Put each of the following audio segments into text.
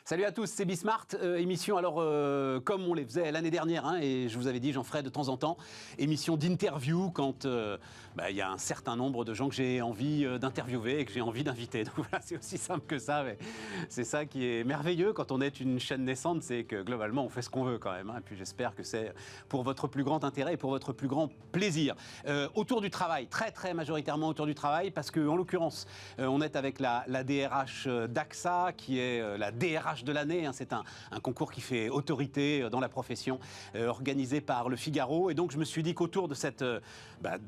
Salut à tous, c'est Bismart, émission alors comme on les faisait l'année dernière, hein, et je vous avais dit j'en ferai de temps en temps, émission d'interview quand il y a un certain nombre de gens que j'ai envie d'interviewer et que j'ai envie d'inviter. Donc voilà, c'est aussi simple que ça, mais c'est ça qui est merveilleux quand on est une chaîne naissante, c'est que globalement on fait ce qu'on veut quand même, hein, et puis j'espère que c'est pour votre plus grand intérêt et pour votre plus grand plaisir. Autour du travail, très majoritairement autour du travail, parce qu'en l'occurrence on est avec la DRH d'AXA, qui est la DRH de l'année, hein, c'est un concours qui fait autorité dans la profession, organisé par Le Figaro, et donc je me suis dit qu'autour de cette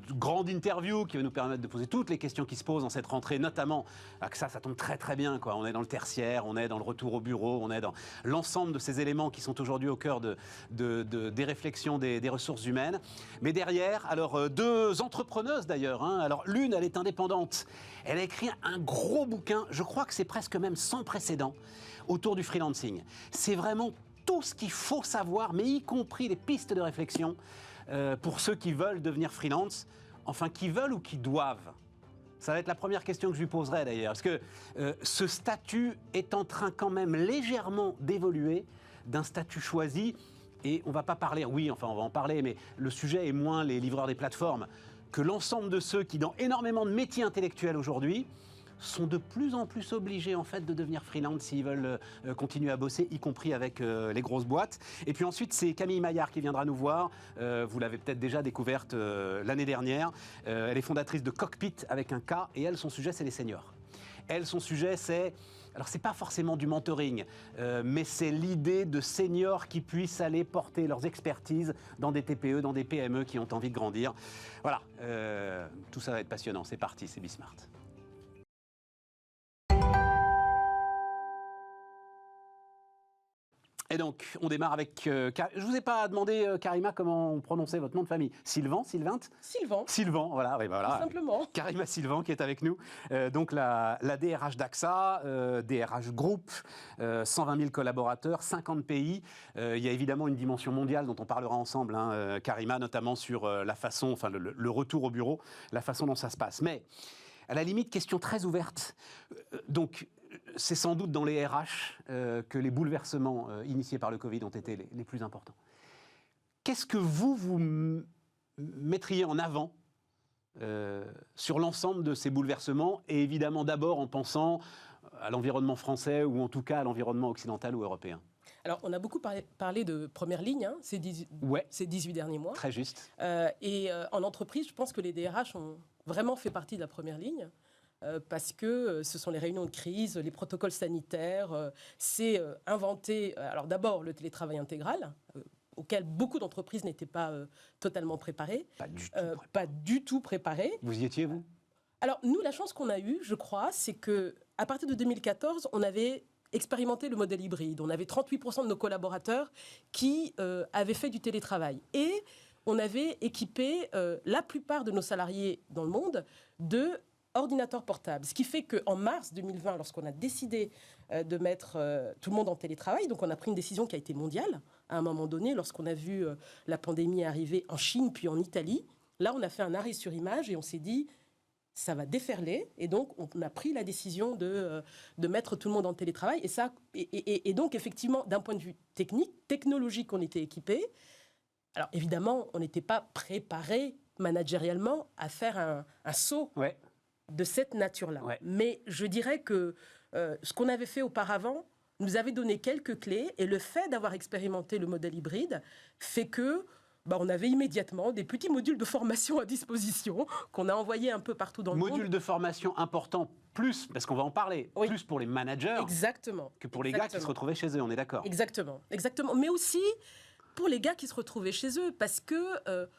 grande interview qui va nous permettre de poser toutes les questions qui se posent dans cette rentrée, notamment AXA, ça tombe très bien, quoi. On est dans le tertiaire, on est dans le retour au bureau, on est dans l'ensemble de ces éléments qui sont aujourd'hui au cœur des réflexions des ressources humaines. Mais derrière, alors deux entrepreneuses d'ailleurs, hein. Alors l'une, elle est indépendante, elle a écrit un gros bouquin, je crois que c'est presque même sans précédent, autour du freelancing. C'est vraiment tout ce qu'il faut savoir, mais y compris les pistes de réflexion pour ceux qui veulent devenir freelance, enfin qui veulent ou qui doivent. Ça va être la première question que je lui poserai d'ailleurs, parce que ce statut est en train quand même légèrement d'évoluer d'un statut choisi, et on ne va pas parler, oui, enfin on va en parler, mais le sujet est moins les livreurs des plateformes que l'ensemble de ceux qui, dans énormément de métiers intellectuels aujourd'hui, sont de plus en plus obligés en fait de devenir freelance s'ils veulent continuer à bosser, y compris avec les grosses boîtes. Et puis ensuite, c'est Camille Maillard qui viendra nous voir. Vous l'avez peut-être déjà découverte l'année dernière. Elle est fondatrice de Cockpit avec un K, et elle, son sujet, c'est les seniors. Elle, son sujet, c'est... Alors, c'est pas forcément du mentoring, mais c'est l'idée de seniors qui puissent aller porter leurs expertises dans des TPE, dans des PME qui ont envie de grandir. Voilà, tout ça va être passionnant. C'est parti, c'est Bismart. Et donc, on démarre avec... je ne vous ai pas demandé, Karima, comment on prononçait votre nom de famille. Sylvain, Sylvain, voilà. Oui, voilà. Tout simplement. Karima Sylvain qui est avec nous. Donc, la DRH d'AXA, DRH Group, 120 000 collaborateurs, 50 pays. Il y a évidemment une dimension mondiale dont on parlera ensemble, hein, Karima, notamment sur la façon, enfin le retour au bureau, la façon dont ça se passe. Mais, à la limite, question très ouverte. Donc, c'est sans doute dans les RH que les bouleversements initiés par le Covid ont été les plus importants. Qu'est-ce que vous mettriez en avant sur l'ensemble de ces bouleversements, et évidemment d'abord en pensant à l'environnement français, ou en tout cas à l'environnement occidental ou européen? Alors, on a beaucoup parlé de première ligne, hein, ces 18 derniers mois. Très juste. En entreprise, je pense que les DRH ont vraiment fait partie de la première ligne. Parce que ce sont les réunions de crise, les protocoles sanitaires, c'est inventer, alors d'abord le télétravail intégral, auquel beaucoup d'entreprises n'étaient pas totalement préparées. Pas du tout préparées. Vous y étiez, vous? Alors nous, la chance qu'on a eue, je crois, c'est qu'à partir de 2014, on avait expérimenté le modèle hybride. On avait 38% de nos collaborateurs qui avaient fait du télétravail. Et on avait équipé la plupart de nos salariés dans le monde de ordinateur portable. Ce qui fait qu'en mars 2020, lorsqu'on a décidé de mettre tout le monde en télétravail, donc on a pris une décision qui a été mondiale, à un moment donné, lorsqu'on a vu la pandémie arriver en Chine puis en Italie, là on a fait un arrêt sur image et on s'est dit, ça va déferler, et donc on a pris la décision de mettre tout le monde en télétravail, et donc effectivement, d'un point de vue technologique, on était équipés. Alors évidemment, on n'était pas préparé managérialement à faire un saut de cette nature-là. Ouais. Mais je dirais que ce qu'on avait fait auparavant nous avait donné quelques clés, et le fait d'avoir expérimenté le modèle hybride fait que on avait immédiatement des petits modules de formation à disposition qu'on a envoyés un peu partout dans le monde. Modules de formation importants, plus, parce qu'on va en parler, plus pour les managers. Exactement. Que pour les gars qui se retrouvaient chez eux, on est d'accord. Exactement. Mais aussi pour les gars qui se retrouvaient chez eux, parce que, vous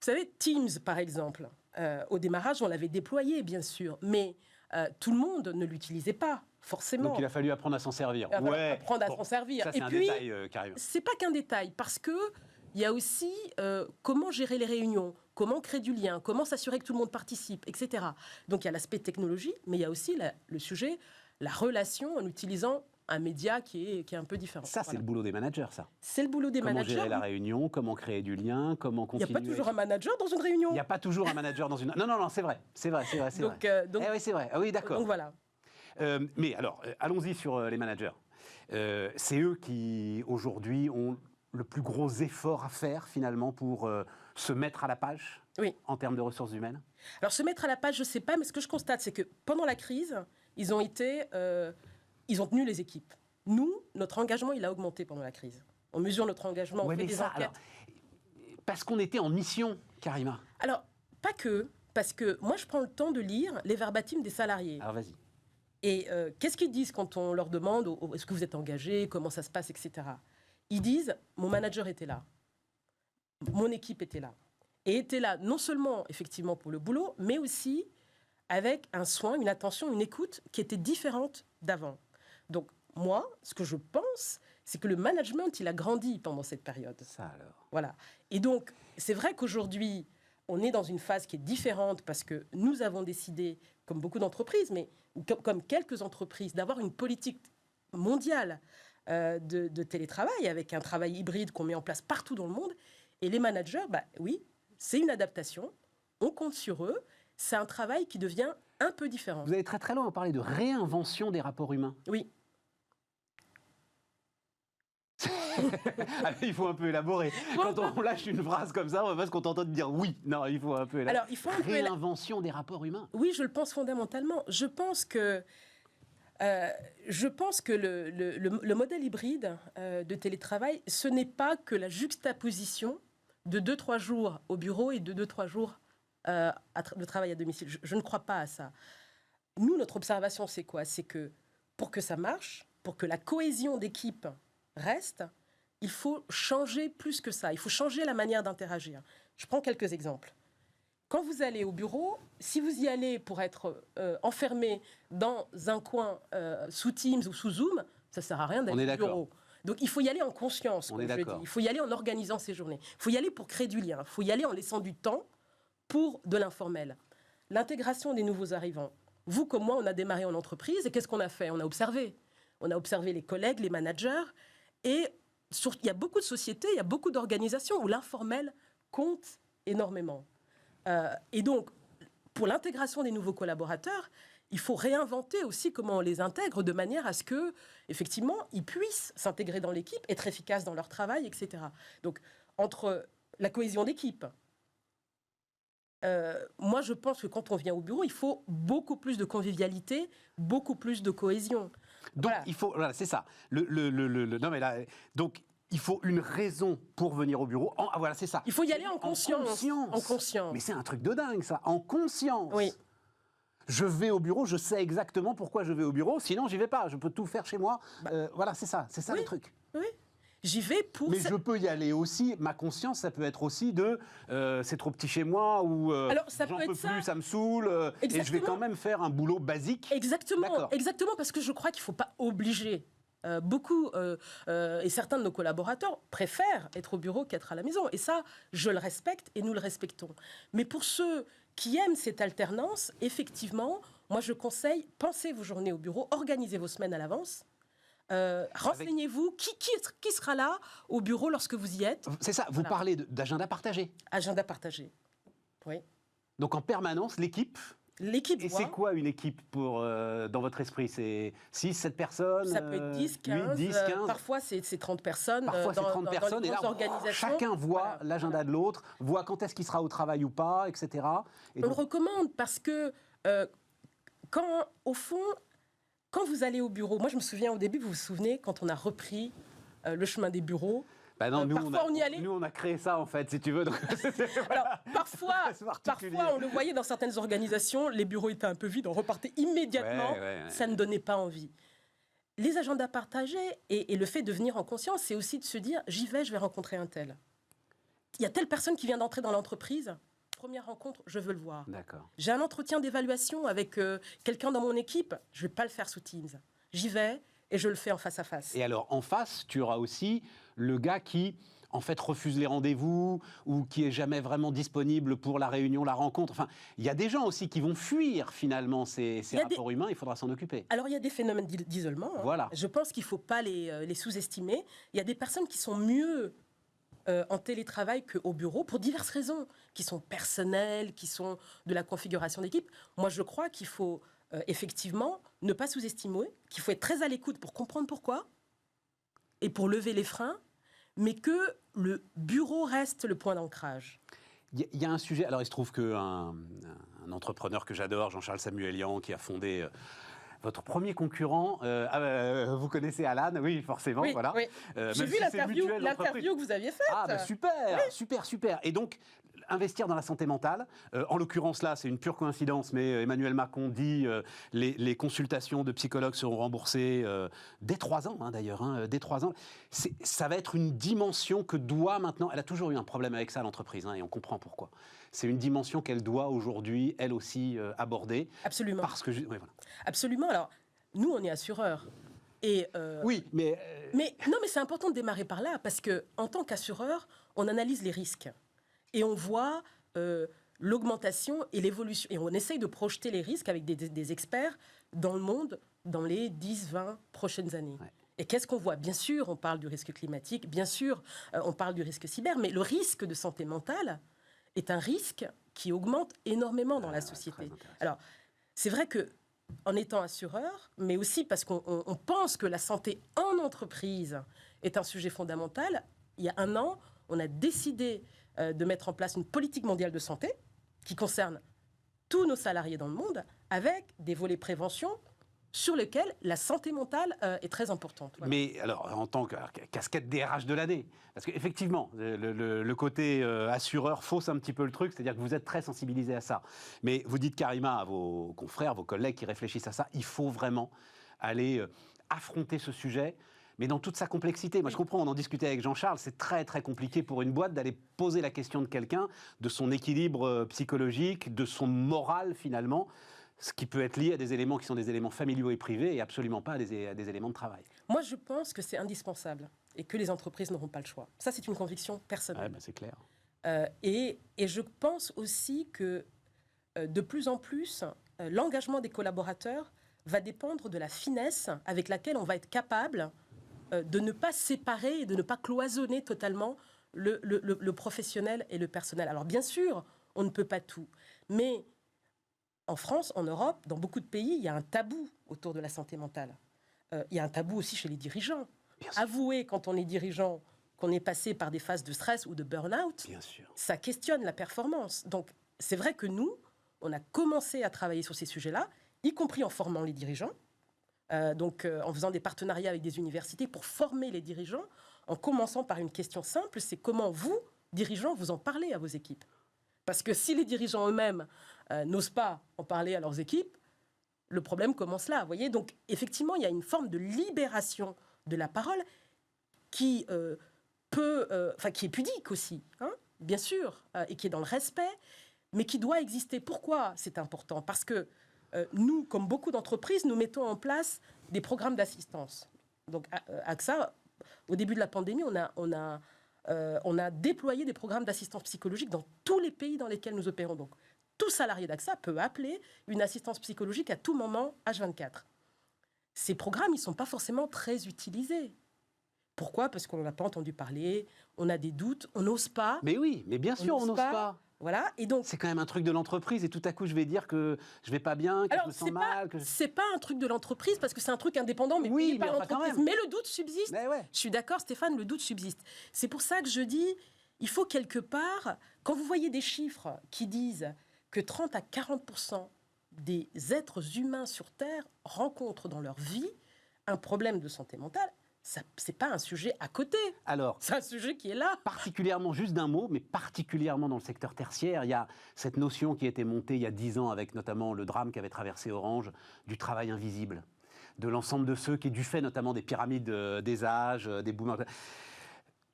savez, Teams, par exemple, au démarrage, on l'avait déployé, bien sûr, mais tout le monde ne l'utilisait pas, forcément. Donc il a fallu apprendre à s'en servir. Apprendre à s'en servir. Ça, c'est un détail, carrément. C'est pas qu'un détail, parce que il y a aussi comment gérer les réunions, comment créer du lien, comment s'assurer que tout le monde participe, etc. Donc il y a l'aspect technologie, mais il y a aussi le sujet, la relation en utilisant un média qui est un peu différent. Ça, c'est le boulot des managers, ça. C'est le boulot des managers. Comment gérer la réunion, comment créer du lien, comment continuer... Il n'y a pas toujours un manager dans une réunion. Il n'y a pas toujours un manager dans une... Non, c'est vrai. Donc, oui, c'est vrai. Ah oui, d'accord. Donc voilà. Mais alors, allons-y sur les managers. C'est eux qui, aujourd'hui, ont le plus gros effort à faire, finalement, pour se mettre à la page en termes de ressources humaines. Alors, se mettre à la page, je ne sais pas, mais ce que je constate, c'est que pendant la crise, ils ont tenu les équipes. Nous, notre engagement, il a augmenté pendant la crise. On mesure notre engagement, on fait des enquêtes. Alors, parce qu'on était en mission, Karima. Alors, pas que, parce que moi, je prends le temps de lire les verbatims des salariés. Alors, vas-y. Et qu'est-ce qu'ils disent quand on leur demande est-ce que vous êtes engagé, comment ça se passe, etc. Ils disent mon manager était là, mon équipe était là. Et était là non seulement effectivement pour le boulot, mais aussi avec un soin, une attention, une écoute qui était différente d'avant. Donc moi, ce que je pense, c'est que le management, il a grandi pendant cette période. Ça alors. Voilà. Et donc, c'est vrai qu'aujourd'hui, on est dans une phase qui est différente parce que nous avons décidé, comme beaucoup d'entreprises, mais comme quelques entreprises, d'avoir une politique mondiale de télétravail avec un travail hybride qu'on met en place partout dans le monde. Et les managers, oui, c'est une adaptation. On compte sur eux. C'est un travail qui devient un peu différent. Vous allez très très loin à parler de réinvention des rapports humains. Oui. Il faut un peu élaborer. Quand on lâche une phrase comme ça, on va pas se contenter de dire oui. Non, il faut un peu élaborer. Alors, il faut un peu réinvention des rapports humains. Oui, je le pense fondamentalement. Je pense que le modèle hybride de télétravail, ce n'est pas que la juxtaposition de 2-3 jours au bureau et de 2-3 jours de travail à domicile. Je ne crois pas à ça. Nous, notre observation, c'est quoi? C'est que pour que ça marche, pour que la cohésion d'équipe reste, il faut changer plus que ça. Il faut changer la manière d'interagir. Je prends quelques exemples. Quand vous allez au bureau, si vous y allez pour être enfermé dans un coin sous Teams ou sous Zoom, ça ne sert à rien d'aller au bureau. Donc il faut y aller en conscience, comme je dis. Il faut y aller en organisant ses journées. Il faut y aller pour créer du lien. Il faut y aller en laissant du temps pour de l'informel. L'intégration des nouveaux arrivants. Vous comme moi, on a démarré en entreprise et qu'est-ce qu'on a fait? On a observé. On a observé les collègues, les managers. Et il y a beaucoup de sociétés, il y a beaucoup d'organisations où l'informel compte énormément. Et donc, pour l'intégration des nouveaux collaborateurs, il faut réinventer aussi comment on les intègre de manière à ce que, effectivement, ils puissent s'intégrer dans l'équipe, être efficaces dans leur travail, etc. Donc, entre la cohésion d'équipe, moi, je pense que quand on vient au bureau, il faut beaucoup plus de convivialité, beaucoup plus de cohésion. Donc, il faut... Voilà, c'est ça. Non, mais là... Donc, il faut une raison pour venir au bureau. Voilà, c'est ça. Il faut y aller en conscience. En conscience. Mais c'est un truc de dingue, ça. En conscience. Oui. Je vais au bureau, je sais exactement pourquoi je vais au bureau. Sinon, j'y vais pas. Je peux tout faire chez moi. Voilà, c'est ça. C'est ça le truc. Oui. J'y vais pour... Mais je peux y aller aussi. Ma conscience, ça peut être aussi de c'est trop petit chez moi ou j'en peux plus, ça me saule. Et je vais quand même faire un boulot basique. Exactement. Exactement, parce que je crois qu'il ne faut pas obliger. Beaucoup et certains de nos collaborateurs préfèrent être au bureau qu'être à la maison. Et ça, je le respecte et nous le respectons. Mais pour ceux qui aiment cette alternance, effectivement, moi je conseille, pensez vos journées au bureau, organisez vos semaines à l'avance. Renseignez-vous qui sera là au bureau lorsque vous y êtes. C'est ça, vous parlez d'agenda partagé. Agenda partagé, oui. Donc en permanence, l'équipe... L'équipe. Et c'est quoi une équipe dans votre esprit? C'est 6, 7 personnes? Ça peut être 10, 15. 10, 15. Parfois, c'est 30 personnes. Parfois, c'est 30 personnes. Et là, chacun voit l'agenda de l'autre, voit quand est-ce qu'il sera au travail ou pas, etc. On le recommande parce que, au fond, quand vous allez au bureau, moi, je me souviens au début, vous vous souvenez, quand on a repris le chemin des bureaux, non, nous, on a créé ça, en fait, si tu veux. Donc, alors, parfois, on le voyait dans certaines organisations, les bureaux étaient un peu vides, on repartait immédiatement, ça ne donnait pas envie. Les agendas partagés et le fait de venir en conscience, c'est aussi de se dire, j'y vais, je vais rencontrer un tel. Il y a telle personne qui vient d'entrer dans l'entreprise, première rencontre, je veux le voir. J'ai un entretien d'évaluation avec quelqu'un dans mon équipe, je ne vais pas le faire sous Teams. J'y vais et je le fais en face à face. Et alors, en face, tu auras aussi le gars qui, en fait, refuse les rendez-vous ou qui est jamais vraiment disponible pour la réunion, la rencontre. Enfin, il y a des gens aussi qui vont fuir, finalement, ces rapports humains. Il faudra s'en occuper. Alors, il y a des phénomènes d'isolement. Voilà. Je pense qu'il ne faut pas les sous-estimer. Il y a des personnes qui sont mieux en télétravail qu'au bureau pour diverses raisons, qui sont personnelles, qui sont de la configuration d'équipe. Moi, je crois qu'il faut effectivement, ne pas sous-estimer, qu'il faut être très à l'écoute pour comprendre pourquoi et pour lever les freins, mais que le bureau reste le point d'ancrage. Il y a un sujet, alors il se trouve qu'un entrepreneur que j'adore, Jean-Charles Samuelian, qui a fondé votre premier concurrent, vous connaissez Alan, oui, forcément, Oui, voilà. oui. J'ai vu l'interview que vous aviez faite. Ah, bah super, oui. Super, super. Et donc, investir dans la santé mentale, en l'occurrence là, c'est une pure coïncidence, mais Emmanuel Macron dit les consultations de psychologues seront remboursées dès 3 ans, hein, d'ailleurs, hein, dès 3 ans. Ça va être une dimension que doit maintenant, elle a toujours eu un problème avec ça, l'entreprise, hein, et on comprend pourquoi. C'est une dimension qu'elle doit aujourd'hui, elle aussi, aborder. Absolument. Parce que, voilà. Absolument. Alors, nous, on est assureurs. Et, oui, mais... Non, mais c'est important de démarrer par là, parce qu'en tant qu'assureur, on analyse les risques. Et on voit l'augmentation et l'évolution. Et on essaye de projeter les risques avec des experts dans le monde dans les 10-20 prochaines années. Ouais. Et qu'est-ce qu'on voit? Bien sûr, on parle du risque climatique, bien sûr, on parle du risque cyber, mais le risque de santé mentale est un risque qui augmente énormément dans la société. Alors, c'est vrai qu'en étant assureur, mais aussi parce qu'on pense que la santé en entreprise est un sujet fondamental, il y a 1 an, on a décidé de mettre en place une politique mondiale de santé qui concerne tous nos salariés dans le monde, avec des volets prévention sur lesquels la santé mentale est très importante. Voilà. Mais alors, en tant que casquette DRH de l'année, parce qu'effectivement, le côté assureur fausse un petit peu le truc, c'est-à-dire que vous êtes très sensibilisé à ça. Mais vous dites, Karima, à vos confrères, vos collègues qui réfléchissent à ça, il faut vraiment aller affronter ce sujet, mais dans toute sa complexité. Moi, je comprends, on en discutait avec Jean-Charles, c'est très, très compliqué pour une boîte d'aller poser la question de quelqu'un, de son équilibre psychologique, de son moral, finalement, ce qui peut être lié à des éléments qui sont des éléments familiaux et privés et absolument pas à des éléments de travail. Moi, je pense que c'est indispensable et que les entreprises n'auront pas le choix. Ça, c'est une conviction personnelle. Ouais, bah c'est clair. Et je pense aussi que de plus en plus, l'engagement des collaborateurs va dépendre de la finesse avec laquelle on va être capable de ne pas séparer et de ne pas cloisonner totalement le professionnel et le personnel. Alors bien sûr, on ne peut pas tout, mais en France, en Europe, dans beaucoup de pays, il y a un tabou autour de la santé mentale. Il y a un tabou aussi chez les dirigeants. Avouer, quand on est dirigeant, qu'on est passé par des phases de stress ou de burn-out, ça questionne la performance. Donc c'est vrai que nous, on a commencé à travailler sur ces sujets-là, y compris en formant les dirigeants. En faisant des partenariats avec des universités pour former les dirigeants, en commençant par une question simple, c'est comment vous, dirigeants, vous en parlez à vos équipes. Parce que si les dirigeants eux-mêmes n'osent pas en parler à leurs équipes, le problème commence là. Voyez. Donc effectivement, il y a une forme de libération de la parole qui qui est pudique aussi, hein, bien sûr, et qui est dans le respect, mais qui doit exister. Pourquoi c'est important? Parce que nous, comme beaucoup d'entreprises, nous mettons en place des programmes d'assistance. Donc, AXA, au début de la pandémie, on a déployé des programmes d'assistance psychologique dans tous les pays dans lesquels nous opérons. Donc, tout salarié d'AXA peut appeler une assistance psychologique à tout moment, H24. Ces programmes, ils ne sont pas forcément très utilisés. Pourquoi? Parce qu'on n'en a pas entendu parler, on a des doutes, on n'ose pas. Mais oui, mais bien sûr, on n'ose pas. Voilà, et donc... C'est quand même un truc de l'entreprise et tout à coup je vais dire que je vais pas bien, que je me sens mal. C'est pas un truc de l'entreprise parce que c'est un truc indépendant, mais oui, payé par l'entreprise. Mais le doute subsiste. Ouais. Je suis d'accord, Stéphane, le doute subsiste. C'est pour ça que je dis, il faut quelque part, quand vous voyez des chiffres qui disent que 30 à 40% des êtres humains sur Terre rencontrent dans leur vie un problème de santé mentale, c'est pas un sujet à côté. Alors, c'est un sujet qui est là. Particulièrement, juste d'un mot, mais particulièrement dans le secteur tertiaire, il y a cette notion qui a été montée il y a 10 ans avec notamment le drame qu'avait traversé Orange, du travail invisible, de l'ensemble de ceux qui, du fait notamment des pyramides des âges, des boomers,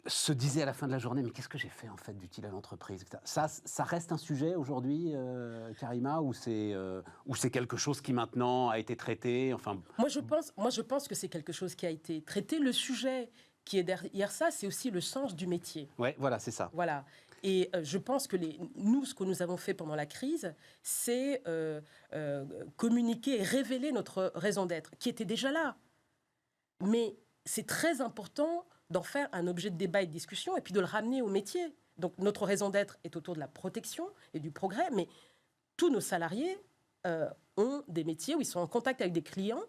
se disaient à la fin de la journée, mais qu'est-ce que j'ai fait en fait d'utile à l'entreprise? Ça reste un sujet aujourd'hui, Karima, ou c'est quelque chose qui maintenant a été traité? Enfin... Moi, je pense que c'est quelque chose qui a été traité. Le sujet qui est derrière ça, c'est aussi le sens du métier. Oui, voilà, c'est ça. Voilà. Et je pense que nous, ce que nous avons fait pendant la crise, c'est communiquer et révéler notre raison d'être, qui était déjà là. Mais c'est très important d'en faire un objet de débat et de discussion, et puis de le ramener au métier. Donc notre raison d'être est autour de la protection et du progrès, mais tous nos salariés ont des métiers où ils sont en contact avec des clients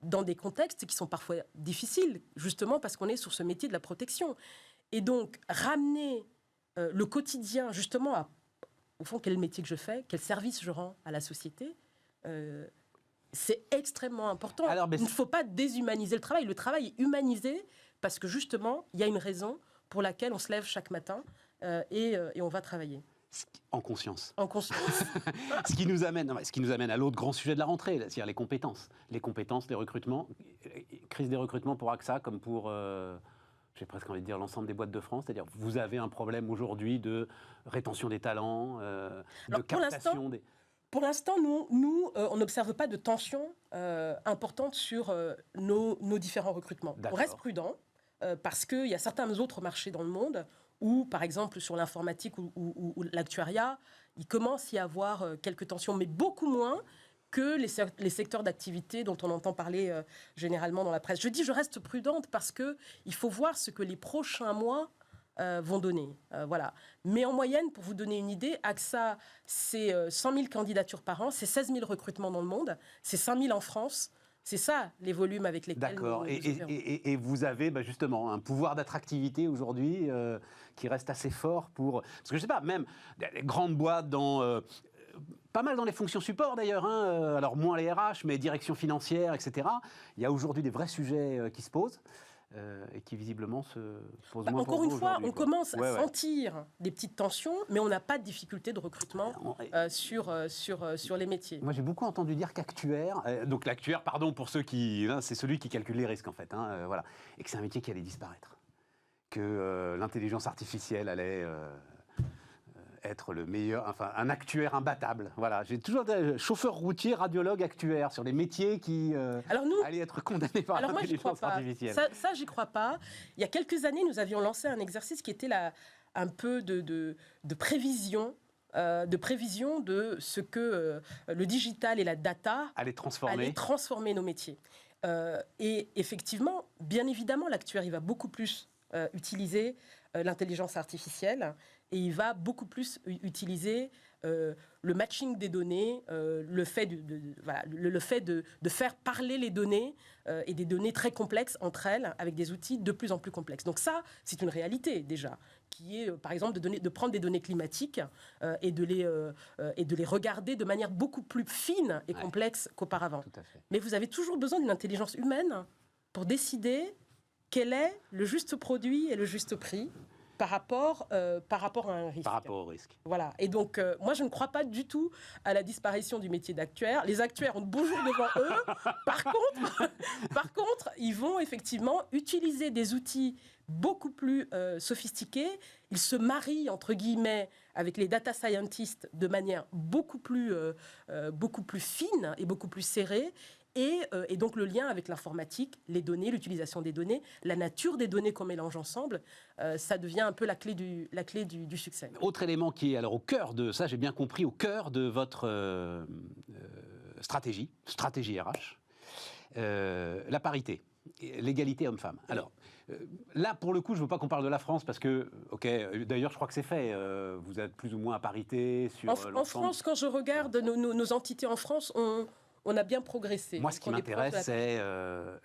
dans des contextes qui sont parfois difficiles, justement parce qu'on est sur ce métier de la protection. Et donc, ramener le quotidien, justement, au fond, quel métier que je fais, quel service je rends à la société, c'est extrêmement important. Alors, il ne faut pas déshumaniser le travail. Le travail est humanisé parce que, justement, il y a une raison pour laquelle on se lève chaque matin et on va travailler. En conscience. En conscience. ce qui nous amène à l'autre grand sujet de la rentrée, c'est-à-dire les compétences. Les compétences, les recrutements. Crise des recrutements pour AXA comme pour, j'ai presque envie de dire, l'ensemble des boîtes de France. C'est-à-dire vous avez un problème aujourd'hui de rétention des talents, de captation des... Pour l'instant, nous on n'observe pas de tension importante sur nos différents recrutements. On reste prudent parce qu'il y a certains autres marchés dans le monde où, par exemple, sur l'informatique ou l'actuariat, il commence à y avoir quelques tensions, mais beaucoup moins que les secteurs d'activité dont on entend parler généralement dans la presse. Je reste prudente parce qu'il faut voir ce que les prochains mois vont donner. Voilà. Mais en moyenne, pour vous donner une idée, AXA, c'est 100 000 candidatures par an, c'est 16 000 recrutements dans le monde, c'est 5 000 en France. C'est ça, les volumes avec lesquels nous et vous avez justement un pouvoir d'attractivité aujourd'hui qui reste assez fort pour... Parce que je ne sais pas, même les grandes boîtes dans... pas mal dans les fonctions support d'ailleurs, alors moins les RH, mais direction financière, etc. Il y a aujourd'hui des vrais sujets qui se posent. Et qui visiblement se posent moins encore une fois, on commence à ouais. sentir des petites tensions, mais on n'a pas de difficulté de recrutement sur les métiers. Moi, j'ai beaucoup entendu dire qu'actuaire, donc l'actuaire, pardon pour ceux qui... c'est celui qui calcule les risques, en fait, voilà, et que c'est un métier qui allait disparaître. Que l'intelligence artificielle allait... être le meilleur, enfin un actuaire imbattable. Voilà, j'ai toujours été chauffeur routier, radiologue, actuaire sur les métiers qui allaient être condamnés par l'intelligence artificielle. Ça, j'y crois pas. Il y a quelques années, nous avions lancé un exercice qui était un peu de prévision. De prévision de ce que le digital et la data allaient transformer nos métiers. Et effectivement, bien évidemment, l'actuaire, il va beaucoup plus utiliser l'intelligence artificielle et il va beaucoup plus utiliser le matching des données, le fait de faire parler les données et des données très complexes entre elles avec des outils de plus en plus complexes. Donc ça, c'est une réalité déjà, qui est par exemple de prendre des données climatiques et de les regarder de manière beaucoup plus fine et complexe qu'auparavant. Mais vous avez toujours besoin d'une intelligence humaine pour décider quel est le juste produit et le juste prix par rapport à un risque. Par rapport au risque. Voilà. Et donc, moi, je ne crois pas du tout à la disparition du métier d'actuaire. Les actuaires ont de beaux jours devant eux. Par contre, ils vont effectivement utiliser des outils beaucoup plus sophistiqués. Ils se marient, entre guillemets, avec les data scientists de manière beaucoup plus fine et beaucoup plus serrée. Et donc le lien avec l'informatique, les données, l'utilisation des données, la nature des données qu'on mélange ensemble, ça devient un peu la clé du succès. Autre élément qui est alors au cœur de ça, j'ai bien compris, au cœur de votre stratégie RH, la parité, l'égalité homme-femme. Alors là, pour le coup, je ne veux pas qu'on parle de la France parce que, d'ailleurs, je crois que c'est fait. Vous êtes plus ou moins à parité sur l'ensemble. En France, quand je regarde nos entités en France, on a bien progressé. Moi, ce qui m'intéresse, c'est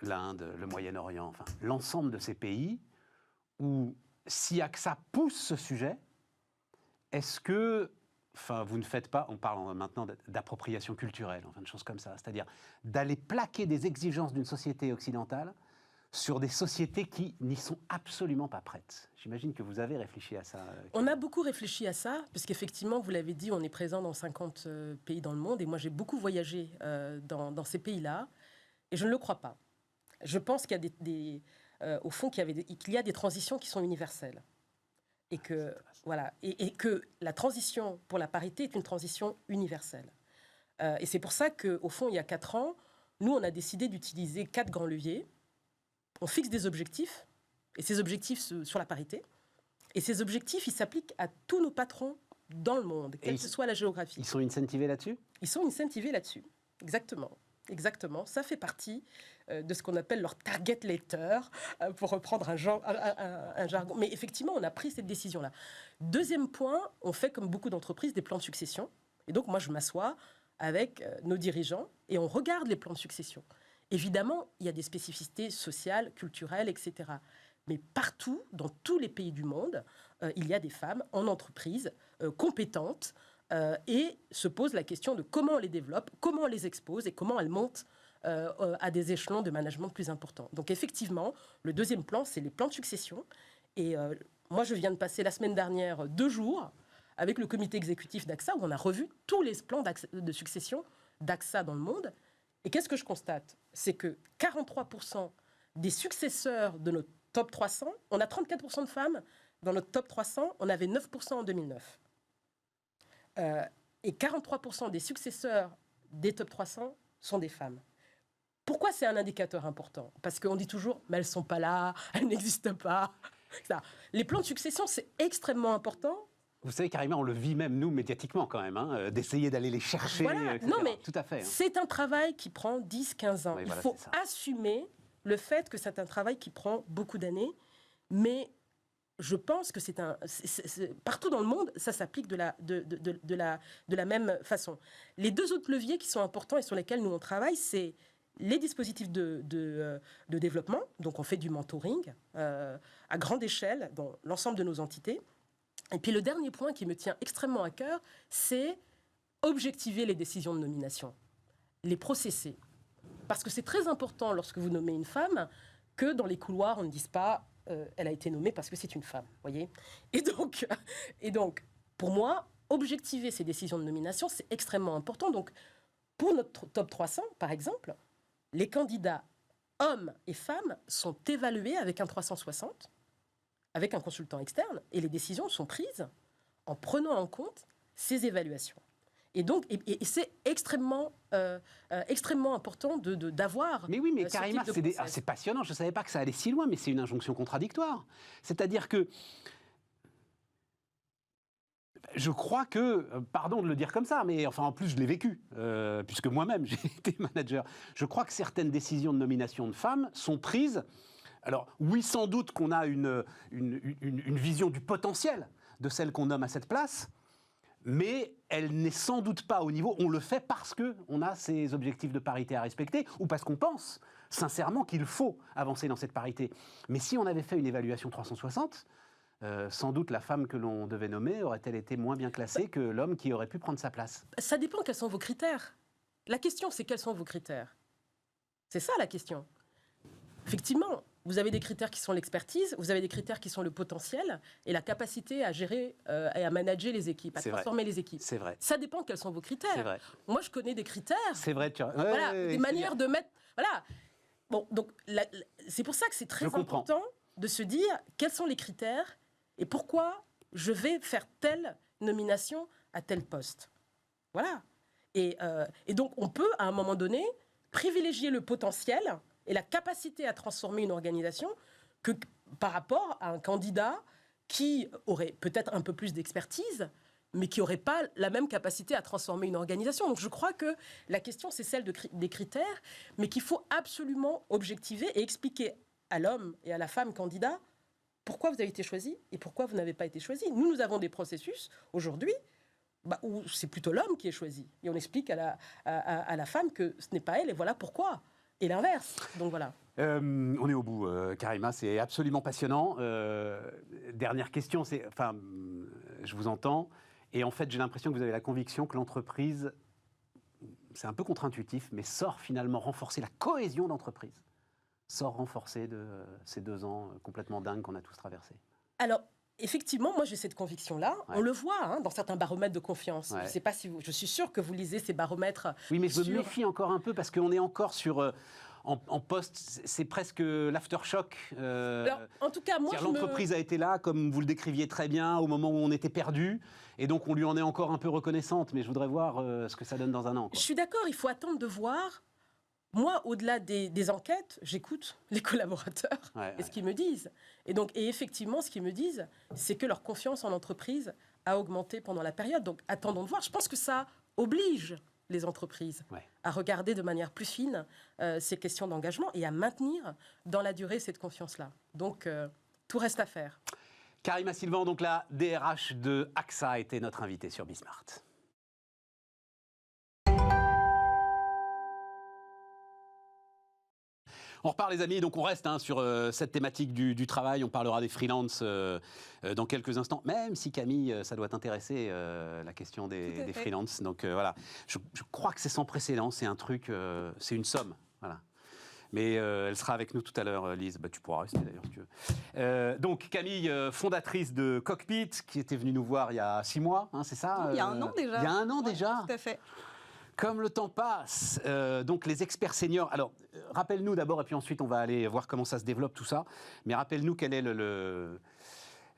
l'Inde, le Moyen-Orient, enfin, l'ensemble de ces pays où, si AXA pousse ce sujet, est-ce que, vous ne faites pas, on parle maintenant d'appropriation culturelle, de choses comme ça, c'est-à-dire d'aller plaquer des exigences d'une société occidentale sur des sociétés qui n'y sont absolument pas prêtes. J'imagine que vous avez réfléchi à ça. On a beaucoup réfléchi à ça, parce qu'effectivement, vous l'avez dit, on est présent dans 50 pays dans le monde, et moi j'ai beaucoup voyagé dans ces pays-là, et je ne le crois pas. Je pense qu'il y a au fond, qu'il y a des transitions qui sont universelles. Et que, voilà, et que la transition pour la parité est une transition universelle. Et c'est pour ça qu'au fond, il y a 4 ans, nous, on a décidé d'utiliser 4 grands leviers. On fixe des objectifs, et ces objectifs sur la parité. Et ces objectifs, ils s'appliquent à tous nos patrons dans le monde, quelle que soit la géographie. Ils sont incentivés là-dessus ? Ils sont incentivés là-dessus, exactement. Exactement, ça fait partie de ce qu'on appelle leur target letter, pour reprendre un jargon. Mais effectivement, on a pris cette décision-là. Deuxième point, on fait comme beaucoup d'entreprises des plans de succession. Et donc, moi, je m'assois avec nos dirigeants et on regarde les plans de succession. Évidemment, il y a des spécificités sociales, culturelles, etc. Mais partout, dans tous les pays du monde, il y a des femmes en entreprise compétentes et se pose la question de comment on les développe, comment on les expose et comment elles montent à des échelons de management plus importants. Donc effectivement, le deuxième plan, c'est les plans de succession. Et moi, je viens de passer la semaine dernière 2 jours avec le comité exécutif d'AXA où on a revu tous les plans de succession d'AXA dans le monde. Et qu'est-ce que je constate? C'est que 43% des successeurs de notre top 300, on a 34% de femmes dans notre top 300, on avait 9% en 2009. Et 43% des successeurs des top 300 sont des femmes. Pourquoi c'est un indicateur important? Parce qu'on dit toujours, mais elles ne sont pas là, elles n'existent pas. Les plans de succession, c'est extrêmement important. Vous savez, carrément, on le vit même, nous, médiatiquement, quand même, hein, d'essayer d'aller les chercher, voilà. etc. Non, mais tout à fait. Hein. C'est un travail qui prend 10-15 ans. Oui, Il faut assumer le fait que c'est un travail qui prend beaucoup d'années, mais je pense que partout dans le monde, ça s'applique de la même façon. Les 2 autres leviers qui sont importants et sur lesquels nous on travaille, c'est les dispositifs de développement. Donc on fait du mentoring à grande échelle dans l'ensemble de nos entités. Et puis le dernier point qui me tient extrêmement à cœur, c'est objectiver les décisions de nomination, les processer. Parce que c'est très important lorsque vous nommez une femme que dans les couloirs, on ne dise pas elle a été nommée parce que c'est une femme, voyez. Et donc, pour moi, objectiver ces décisions de nomination, c'est extrêmement important. Donc, pour notre top 300, par exemple, les candidats hommes et femmes sont évalués avec un 360, avec un consultant externe, et les décisions sont prises en prenant en compte ces évaluations. Et donc, et c'est extrêmement important d'avoir. Mais oui, mais Karima, c'est passionnant. Je ne savais pas que ça allait si loin, mais c'est une injonction contradictoire. C'est-à-dire que je crois que, pardon de le dire comme ça, mais enfin en plus je l'ai vécu, puisque moi-même j'ai été manager. Je crois que certaines décisions de nomination de femmes sont prises. Alors oui, sans doute qu'on a une vision du potentiel de celle qu'on nomme à cette place. Mais elle n'est sans doute pas au niveau, on le fait parce qu'on a ces objectifs de parité à respecter, ou parce qu'on pense sincèrement qu'il faut avancer dans cette parité. Mais si on avait fait une évaluation 360, sans doute la femme que l'on devait nommer aurait-elle été moins bien classée que l'homme qui aurait pu prendre sa place. Ça dépend quels sont vos critères. La question, c'est quels sont vos critères. C'est ça la question. Effectivement, vous avez des critères qui sont l'expertise, vous avez des critères qui sont le potentiel et la capacité à gérer et à manager les équipes, à transformer les équipes. C'est vrai. Ça dépend quels sont vos critères. C'est vrai. Moi, je connais des critères. C'est vrai. Voilà, des manières de mettre. Voilà. Bon, donc c'est pour ça que c'est très important de se dire quels sont les critères et pourquoi je vais faire telle nomination à tel poste. Voilà. Et donc, on peut, à un moment donné, privilégier le potentiel et la capacité à transformer une organisation que par rapport à un candidat qui aurait peut-être un peu plus d'expertise, mais qui n'aurait pas la même capacité à transformer une organisation. Donc je crois que la question, c'est celle des critères, mais qu'il faut absolument objectiver et expliquer à l'homme et à la femme candidat pourquoi vous avez été choisi et pourquoi vous n'avez pas été choisi. Nous avons des processus aujourd'hui où c'est plutôt l'homme qui est choisi. Et on explique à la femme que ce n'est pas elle et voilà pourquoi. Et l'inverse. Donc voilà. On est au bout, Karima, c'est absolument passionnant. Dernière question, je vous entends, et en fait j'ai l'impression que vous avez la conviction que l'entreprise, c'est un peu contre-intuitif, mais sort finalement renforcer la cohésion d'entreprise, sort renforcer de ces 2 ans complètement dingues qu'on a tous traversés. Alors, effectivement, moi j'ai cette conviction-là. Ouais. On le voit dans certains baromètres de confiance. Ouais. Je sais pas si je suis sûre que vous lisez ces baromètres. Oui, mais je me méfie encore un peu parce qu'on est encore sur en poste, c'est presque l'aftershock. Alors, en tout cas, moi, l'entreprise a été là, comme vous le décriviez très bien, au moment où on était perdu, et donc on lui en est encore un peu reconnaissante. Mais je voudrais voir ce que ça donne dans un an. Quoi. Je suis d'accord. Il faut attendre de voir. Moi, au-delà des enquêtes, j'écoute les collaborateurs et ce qu'ils me disent. Et effectivement, ce qu'ils me disent, c'est que leur confiance en l'entreprise a augmenté pendant la période. Donc, attendons de voir. Je pense que ça oblige les entreprises à regarder de manière plus fine ces questions d'engagement et à maintenir dans la durée cette confiance-là. Donc, tout reste à faire. Karima Sylvan, donc la DRH de AXA, était notre invitée sur Bismart. On repart les amis, donc on reste sur cette thématique du travail, on parlera des freelances dans quelques instants, même si Camille, ça doit t'intéresser la question des freelances. Donc voilà, je crois que c'est sans précédent, c'est un truc, c'est une somme, voilà. Mais elle sera avec nous tout à l'heure, Lise. Bah, tu pourras rester d'ailleurs si tu veux. Donc Camille, fondatrice de Cockpit, qui était venue nous voir il y a 6 mois, hein, c'est ça? Il y a 1 an déjà. Il y a 1 an déjà. Tout à fait. Comme le temps passe, donc les experts seniors. Alors, rappelle-nous d'abord, et puis ensuite on va aller voir comment ça se développe tout ça. Mais rappelle-nous quel est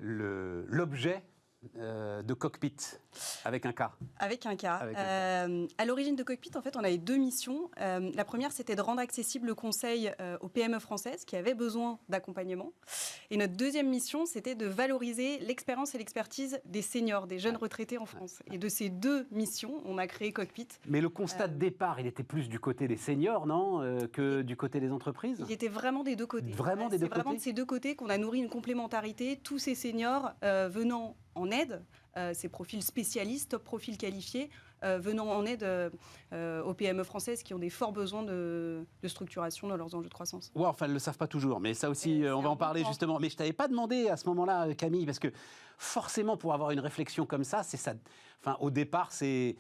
l'objet de Cockpit, avec un K. Avec un K. À l'origine de Cockpit, en fait, on avait 2 missions. La première, c'était de rendre accessible le conseil aux PME françaises qui avaient besoin d'accompagnement. Et notre deuxième mission, c'était de valoriser l'expérience et l'expertise des seniors, des jeunes retraités en France. Et de ces 2 missions, on a créé Cockpit. Mais le constat de départ, il était plus du côté des seniors, non, que du côté des entreprises? Il était vraiment des 2 côtés. Vraiment des 2 côtés. C'est vraiment de ces 2 côtés qu'on a nourri une complémentarité. Tous ces seniors venant en aide, ces profils spécialistes, top profils qualifiés, venant en aide aux PME françaises qui ont des forts besoins de structuration dans leurs enjeux de croissance. Ouais, enfin, elles ne le savent pas toujours, mais ça aussi, on va en parler justement. Mais je ne t'avais pas demandé à ce moment-là, Camille, parce que forcément, pour avoir une réflexion comme ça, c'est ça. Enfin, au départ, c'est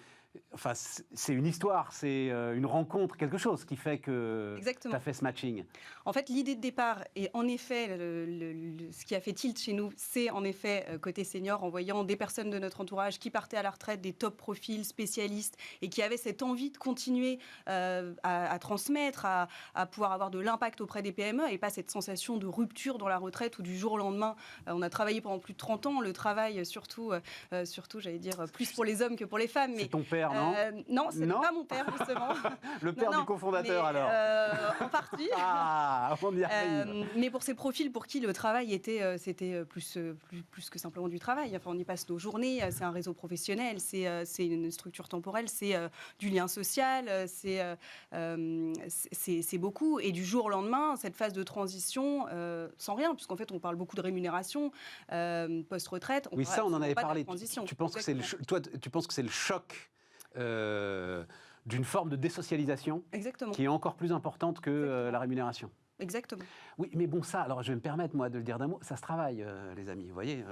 une histoire, c'est une rencontre, quelque chose qui fait que tu as fait ce matching. En fait, l'idée de départ, et en effet, ce qui a fait tilt chez nous, c'est en effet côté senior, en voyant des personnes de notre entourage qui partaient à la retraite, des top profils, spécialistes, et qui avaient cette envie de continuer à transmettre, à pouvoir avoir de l'impact auprès des PME, et pas cette sensation de rupture dans la retraite où du jour au lendemain, on a travaillé pendant plus de 30 ans, le travail surtout j'allais dire, plus pour les hommes que pour les femmes. C'est ton père, non? Non, c'est pas mon père, justement. Le père du cofondateur, alors en partie. Ah, on y arrive. Mais pour ces profils pour qui le travail c'était plus que simplement du travail. Enfin, on y passe nos journées, c'est un réseau professionnel, c'est une structure temporelle, c'est du lien social, c'est beaucoup. Et du jour au lendemain, cette phase de transition, sans rien, puisqu'en fait, on parle beaucoup de rémunération, post-retraite. Oui, ça, on en avait parlé. Tu penses que c'est le choc d'une forme de désocialisation qui est encore plus importante que la rémunération. Exactement. Oui, mais bon, ça, alors je vais me permettre, moi, de le dire d'un mot, ça se travaille, les amis. Vous voyez,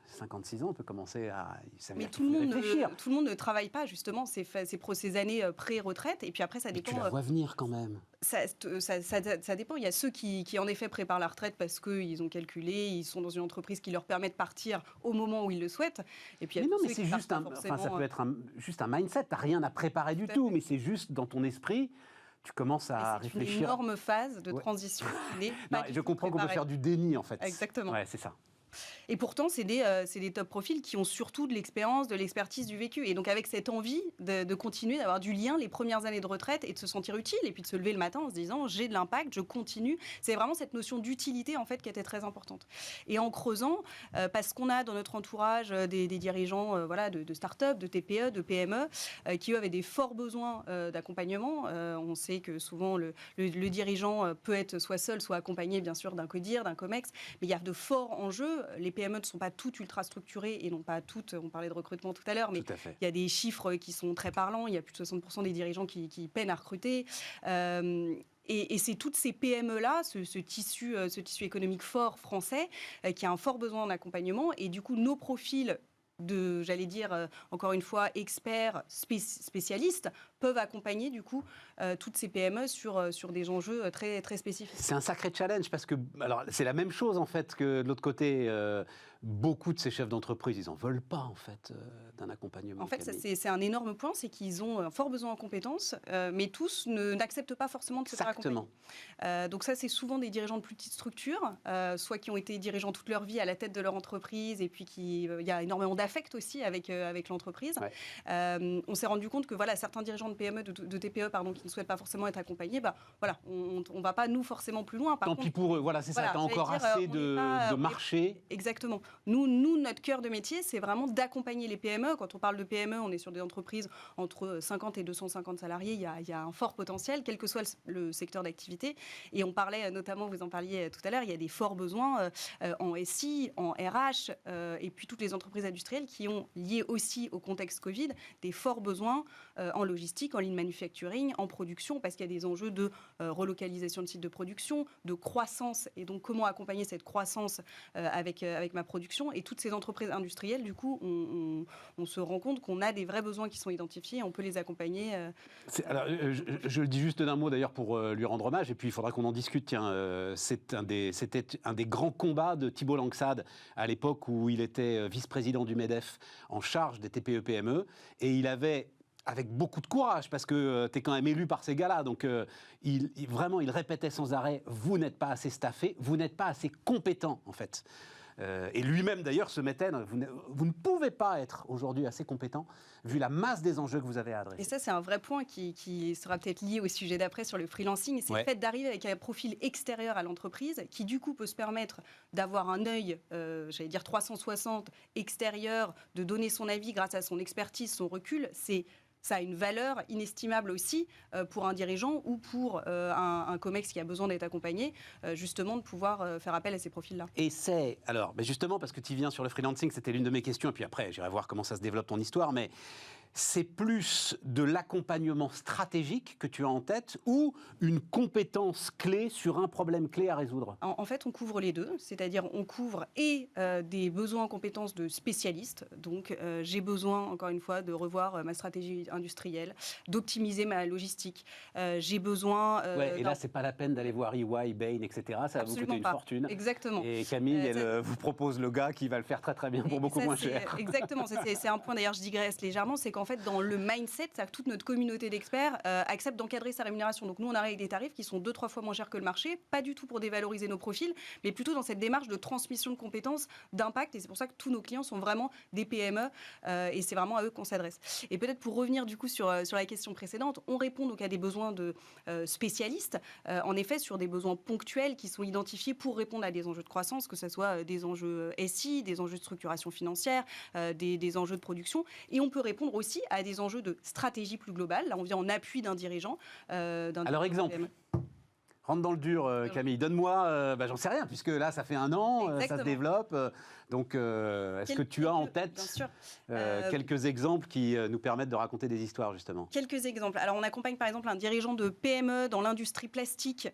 56 ans, on peut commencer à mais tout le monde ne travaille pas, justement, ces années pré-retraite, et puis après, ça dépend... Mais tu la vois venir, quand même. Ça dépend. Il y a ceux qui, en effet, préparent la retraite parce qu'ils ont calculé, ils sont dans une entreprise qui leur permet de partir au moment où ils le souhaitent. Et puis, il y a mais c'est juste ça peut être juste un mindset. Tu n'as rien à préparer du tout, mais c'est juste dans ton esprit... Tu commences à réfléchir. C'est une énorme phase de transition. Je comprends qu'on peut faire du déni, en fait. Exactement. Ouais, c'est ça. Et pourtant, c'est des top profils qui ont surtout de l'expérience, de l'expertise, du vécu. Et donc, avec cette envie de continuer, d'avoir du lien les premières années de retraite et de se sentir utile, et puis de se lever le matin en se disant, j'ai de l'impact, je continue. C'est vraiment cette notion d'utilité, en fait, qui était très importante. Et en creusant, parce qu'on a dans notre entourage des dirigeants de start-up, de TPE, de PME, qui, eux, avaient des forts besoins d'accompagnement. On sait que souvent, le dirigeant peut être soit seul, soit accompagné, bien sûr, d'un CODIR, d'un COMEX. Mais il y a de forts enjeux. Les PME ne sont pas toutes ultra structurées et non pas toutes, on parlait de recrutement tout à l'heure, mais il y a des chiffres qui sont très parlants. Il y a plus de 60% des dirigeants qui peinent à recruter. Et c'est toutes ces PME-là, ce tissu économique fort français, qui a un fort besoin d'accompagnement. Et du coup, nos profils j'allais dire, encore une fois, experts, spécialistes, peuvent accompagner du coup toutes ces PME sur des enjeux très, très spécifiques. C'est un sacré challenge parce que c'est la même chose en fait que de l'autre côté. Beaucoup de ces chefs d'entreprise, ils n'en veulent pas en fait d'un accompagnement. En fait, c'est un énorme point, c'est qu'ils ont un fort besoin en compétences, mais tous n'acceptent pas forcément de se faire accompagner. Donc ça, c'est souvent des dirigeants de plus petites structures, soit qui ont été dirigeants toute leur vie à la tête de leur entreprise, et puis il y a énormément d'affect aussi avec l'entreprise. Ouais. On s'est rendu compte que certains dirigeants de PME, de TPE, qui ne souhaitent pas forcément être accompagnés, on ne va pas nous forcément plus loin. Tant pis pour eux, c'est ça, tu as encore assez de marché. Exactement. Nous, notre cœur de métier, c'est vraiment d'accompagner les PME. Quand on parle de PME, on est sur des entreprises entre 50 et 250 salariés. Il y a un fort potentiel, quel que soit le secteur d'activité. Et on parlait notamment, vous en parliez tout à l'heure, il y a des forts besoins en SI, en RH, et puis toutes les entreprises industrielles industriels qui ont, lié aussi au contexte Covid, des forts besoins en logistique, en ligne manufacturing, en production, parce qu'il y a des enjeux de relocalisation de sites de production, de croissance, et donc comment accompagner cette croissance avec ma production. Et toutes ces entreprises industrielles, du coup, on se rend compte qu'on a des vrais besoins qui sont identifiés et on peut les accompagner. Alors, je le dis juste d'un mot d'ailleurs pour lui rendre hommage, et puis il faudra qu'on en discute. Tiens, c'était un des grands combats de Thibault Langsade à l'époque où il était vice-président du MEDEF en charge des TPE-PME, et il avait, avec beaucoup de courage, parce que tu es quand même élu par ces gars-là, donc vraiment il répétait sans arrêt, vous n'êtes pas assez staffé, vous n'êtes pas assez compétent en fait. Et lui-même d'ailleurs se mettait, vous ne pouvez pas être aujourd'hui assez compétent vu la masse des enjeux que vous avez à adresser. Et ça, c'est un vrai point qui sera peut-être lié au sujet d'après sur le freelancing. C'est le fait d'arriver avec un profil extérieur à l'entreprise qui du coup peut se permettre d'avoir un œil, j'allais dire 360 extérieur, de donner son avis grâce à son expertise, son recul. Ça a une valeur inestimable aussi pour un dirigeant ou pour un COMEX qui a besoin d'être accompagné, justement de pouvoir faire appel à ces profils-là. Et c'est, alors, justement, parce que tu viens sur le freelancing, c'était l'une de mes questions, et puis après, j'irai voir comment ça se développe ton histoire, mais c'est plus de l'accompagnement stratégique que tu as en tête ou une compétence clé sur un problème clé à résoudre ? En fait, on couvre les deux, c'est-à-dire on couvre et des besoins en compétences de spécialistes. Donc, j'ai besoin, encore une fois, de revoir ma stratégie industrielle, d'optimiser ma logistique. J'ai besoin... et là, c'est pas la peine d'aller voir EY, Bain, etc. Ça va vous coûter une fortune. Exactement. Et Camille, elle vous propose le gars qui va le faire très très bien pour beaucoup moins cher. Exactement. C'est un point, d'ailleurs, je digresse légèrement, c'est qu'en fait, dans le mindset, c'est-à-dire que toute notre communauté d'experts accepte d'encadrer sa rémunération. Donc nous, on arrive avec des tarifs qui sont 2-3 fois moins chers que le marché, pas du tout pour dévaloriser nos profils, mais plutôt dans cette démarche de transmission de compétences, d'impact. Et c'est pour ça que tous nos clients sont vraiment des PME et c'est vraiment à eux qu'on s'adresse. Et peut-être pour revenir du coup sur la question précédente, on répond donc à des besoins de spécialistes, en effet sur des besoins ponctuels qui sont identifiés pour répondre à des enjeux de croissance, que ce soit des enjeux SI, des enjeux de structuration financière, des enjeux de production. Et on peut répondre aussi à des enjeux de stratégie plus globale. Là, on vient en appui d'un dirigeant. Alors, exemple. Rentre dans le dur, Camille. Donne-moi, j'en sais rien, puisque là, ça fait 1 an, ça se développe. Donc, est-ce que tu as en tête quelques exemples qui nous permettent de raconter des histoires, justement ? Quelques exemples. Alors, on accompagne par exemple un dirigeant de PME dans l'industrie plastique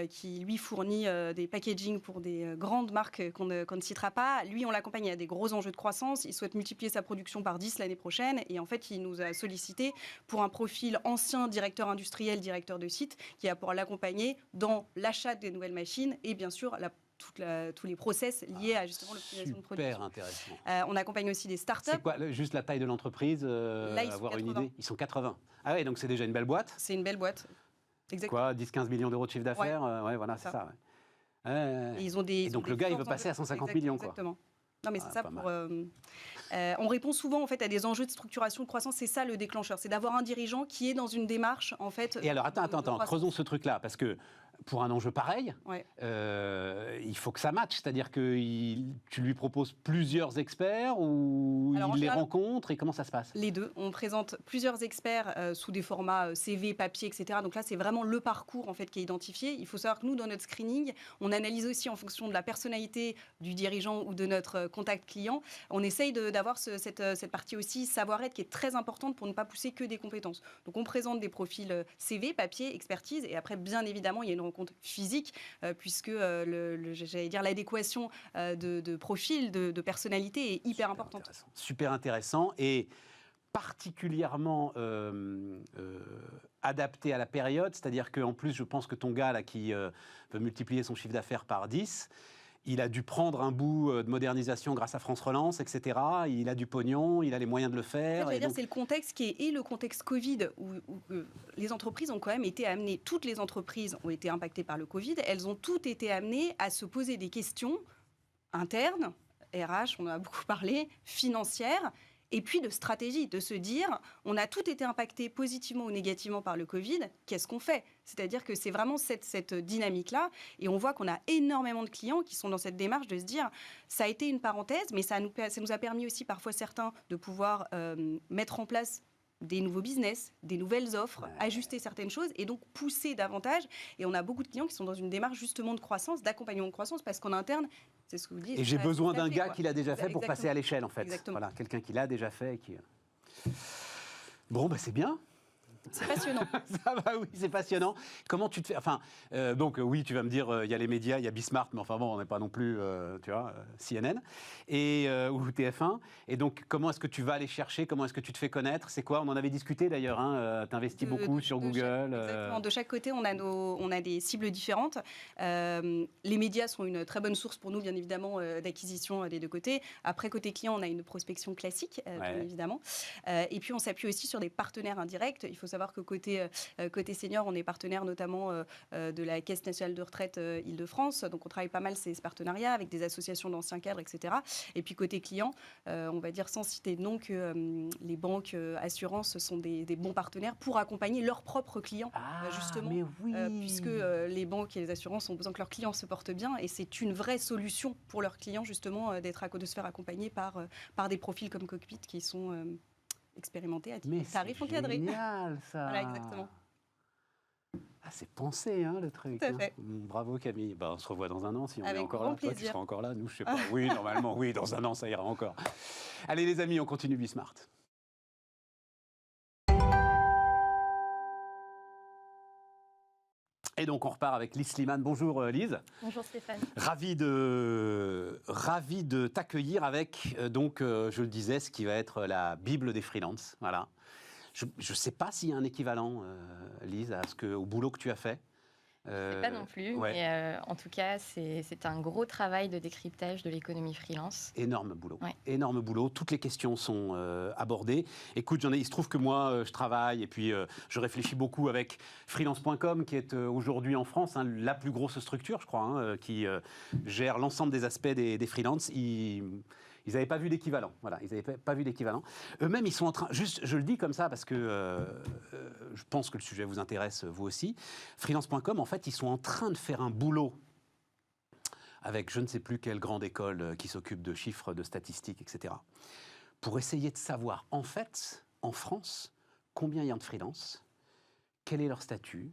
qui, lui, fournit des packaging pour des grandes marques qu'on ne citera pas. Lui, on l'accompagne à des gros enjeux de croissance. Il souhaite multiplier sa production par 10 l'année prochaine. Et en fait, il nous a sollicité pour un profil ancien directeur industriel, directeur de site, qui a pour l'accompagner dans l'achat des nouvelles machines et bien sûr tous les process liés à justement l'optimisation de production. Super intéressant. On accompagne aussi des startups. C'est quoi, juste la taille de l'entreprise, avoir une idée ? Ils sont 80. Ah oui, donc c'est déjà une belle boîte. C'est une belle boîte. Exactement. Quoi, 10-15 millions d'euros de chiffre d'affaires ? Ouais, voilà, c'est ça. Ouais. Et donc le gars, il veut passer à 150 millions. Exactement. Non, mais c'est ça pour... on répond souvent en fait à des enjeux de structuration, de croissance. C'est ça le déclencheur, c'est d'avoir un dirigeant qui est dans une démarche en fait. Et alors attends, creusons ce truc-là parce que pour un enjeu pareil, il faut que ça matche, c'est-à-dire que tu lui proposes plusieurs experts ou il les rencontre et comment ça se passe ? Les deux. On présente plusieurs experts sous des formats CV, papier, etc. Donc là, c'est vraiment le parcours en fait qui est identifié. Il faut savoir que nous, dans notre screening, on analyse aussi en fonction de la personnalité du dirigeant ou de notre contact client. On essaye d'avoir cette partie aussi savoir-être qui est très importante pour ne pas pousser que des compétences. Donc on présente des profils CV, papier, expertise et après, bien évidemment, il y a une rencontre physique puisque j'allais dire l'adéquation de profil, de personnalité est hyper importante. Super intéressant et particulièrement adapté à la période, c'est-à-dire qu'en plus, je pense que ton gars là, qui veut multiplier son chiffre d'affaires par 10, il a dû prendre un bout de modernisation grâce à France Relance, etc. Il a du pognon, il a les moyens de le faire. C'est le contexte qui est le contexte Covid où les entreprises ont quand même été amenées, toutes les entreprises ont été impactées par le Covid, elles ont toutes été amenées à se poser des questions internes, RH, on en a beaucoup parlé, financières, et puis de stratégie, de se dire, on a tout été impacté positivement ou négativement par le Covid, qu'est-ce qu'on fait ? C'est-à-dire que c'est vraiment cette dynamique-là, et on voit qu'on a énormément de clients qui sont dans cette démarche de se dire, ça a été une parenthèse, mais ça nous a permis aussi parfois certains de pouvoir mettre en place des nouveaux business, des nouvelles offres, ajuster certaines choses et donc pousser davantage. Et on a beaucoup de clients qui sont dans une démarche justement de croissance, d'accompagnement de croissance, parce qu'en interne, c'est ce que vous dites. Et j'ai besoin d'un gars quoi. qui l'a déjà fait pour Exactement. passer à l'échelle, en fait. Exactement. Voilà, quelqu'un qui l'a déjà fait et qui... Bon, bah c'est bien. C'est passionnant. Ça va, oui, c'est passionnant. Comment tu te fais... Enfin, oui, tu vas me dire, il y a les médias, il y a Bismart, mais enfin bon, on n'est pas non plus, tu vois, CNN ou TF1. Et donc, comment est-ce que tu vas aller chercher? Comment est-ce que tu te fais connaître? C'est quoi? On en avait discuté d'ailleurs, hein, tu investis beaucoup sur Google. Exactement. De chaque côté, on a des cibles différentes. Les médias sont une très bonne source pour nous, bien évidemment, d'acquisition des deux côtés. Après, côté client, on a une prospection classique, bien évidemment. Et puis, on s'appuie aussi sur des partenaires indirects. Il faut savoir que côté senior, on est partenaire notamment de la Caisse nationale de retraite Île-de-France. Donc, on travaille pas mal ces partenariats avec des associations d'anciens cadres, etc. Et puis, côté client, on va dire sans citer de nom que les banques, assurances sont des bons partenaires pour accompagner leurs propres clients, justement. Mais oui. Puisque les banques et les assurances ont besoin que leurs clients se portent bien. Et c'est une vraie solution pour leurs clients, justement, de se faire accompagner par des profils comme Cockpit qui sont... expérimenté à tarif encadré. C'est génial, ça. Voilà, exactement. Ah, c'est pensé, hein, le truc. Tout à fait. Bravo, Camille. Bah, on se revoit dans un an, si on Avec est encore grand là. Toi, tu plaisir. seras encore là. Nous, je sais pas. Oui, normalement, oui, dans un an, ça ira encore. Allez, les amis, on continue Bismart. Et donc, on repart avec Lise Slimane. Bonjour, Lise. Bonjour Stéphane. Ravi de t'accueillir avec, je le disais, ce qui va être la Bible des freelances. Voilà. Je ne sais pas s'il y a un équivalent, Lise, au boulot que tu as fait. Je ne sais pas non plus, ouais. mais en tout cas, c'est un gros travail de décryptage de l'économie freelance. Énorme boulot, ouais. Énorme boulot. Toutes les questions sont abordées. Écoute, il se trouve que moi, je travaille et puis je réfléchis beaucoup avec freelance.com, qui est aujourd'hui en France la plus grosse structure, je crois, qui gère l'ensemble des aspects des freelances. Ils n'avaient pas vu d'équivalent. Voilà, ils n'avaient pas vu d'équivalent. Eux-mêmes, ils sont en train... Juste, je le dis comme ça parce que je pense que le sujet vous intéresse, vous aussi. Freelance.com, en fait, ils sont en train de faire un boulot avec je ne sais plus quelle grande école qui s'occupe de chiffres, de statistiques, etc. pour essayer de savoir, en fait, en France, combien il y a de freelance, quel est leur statut,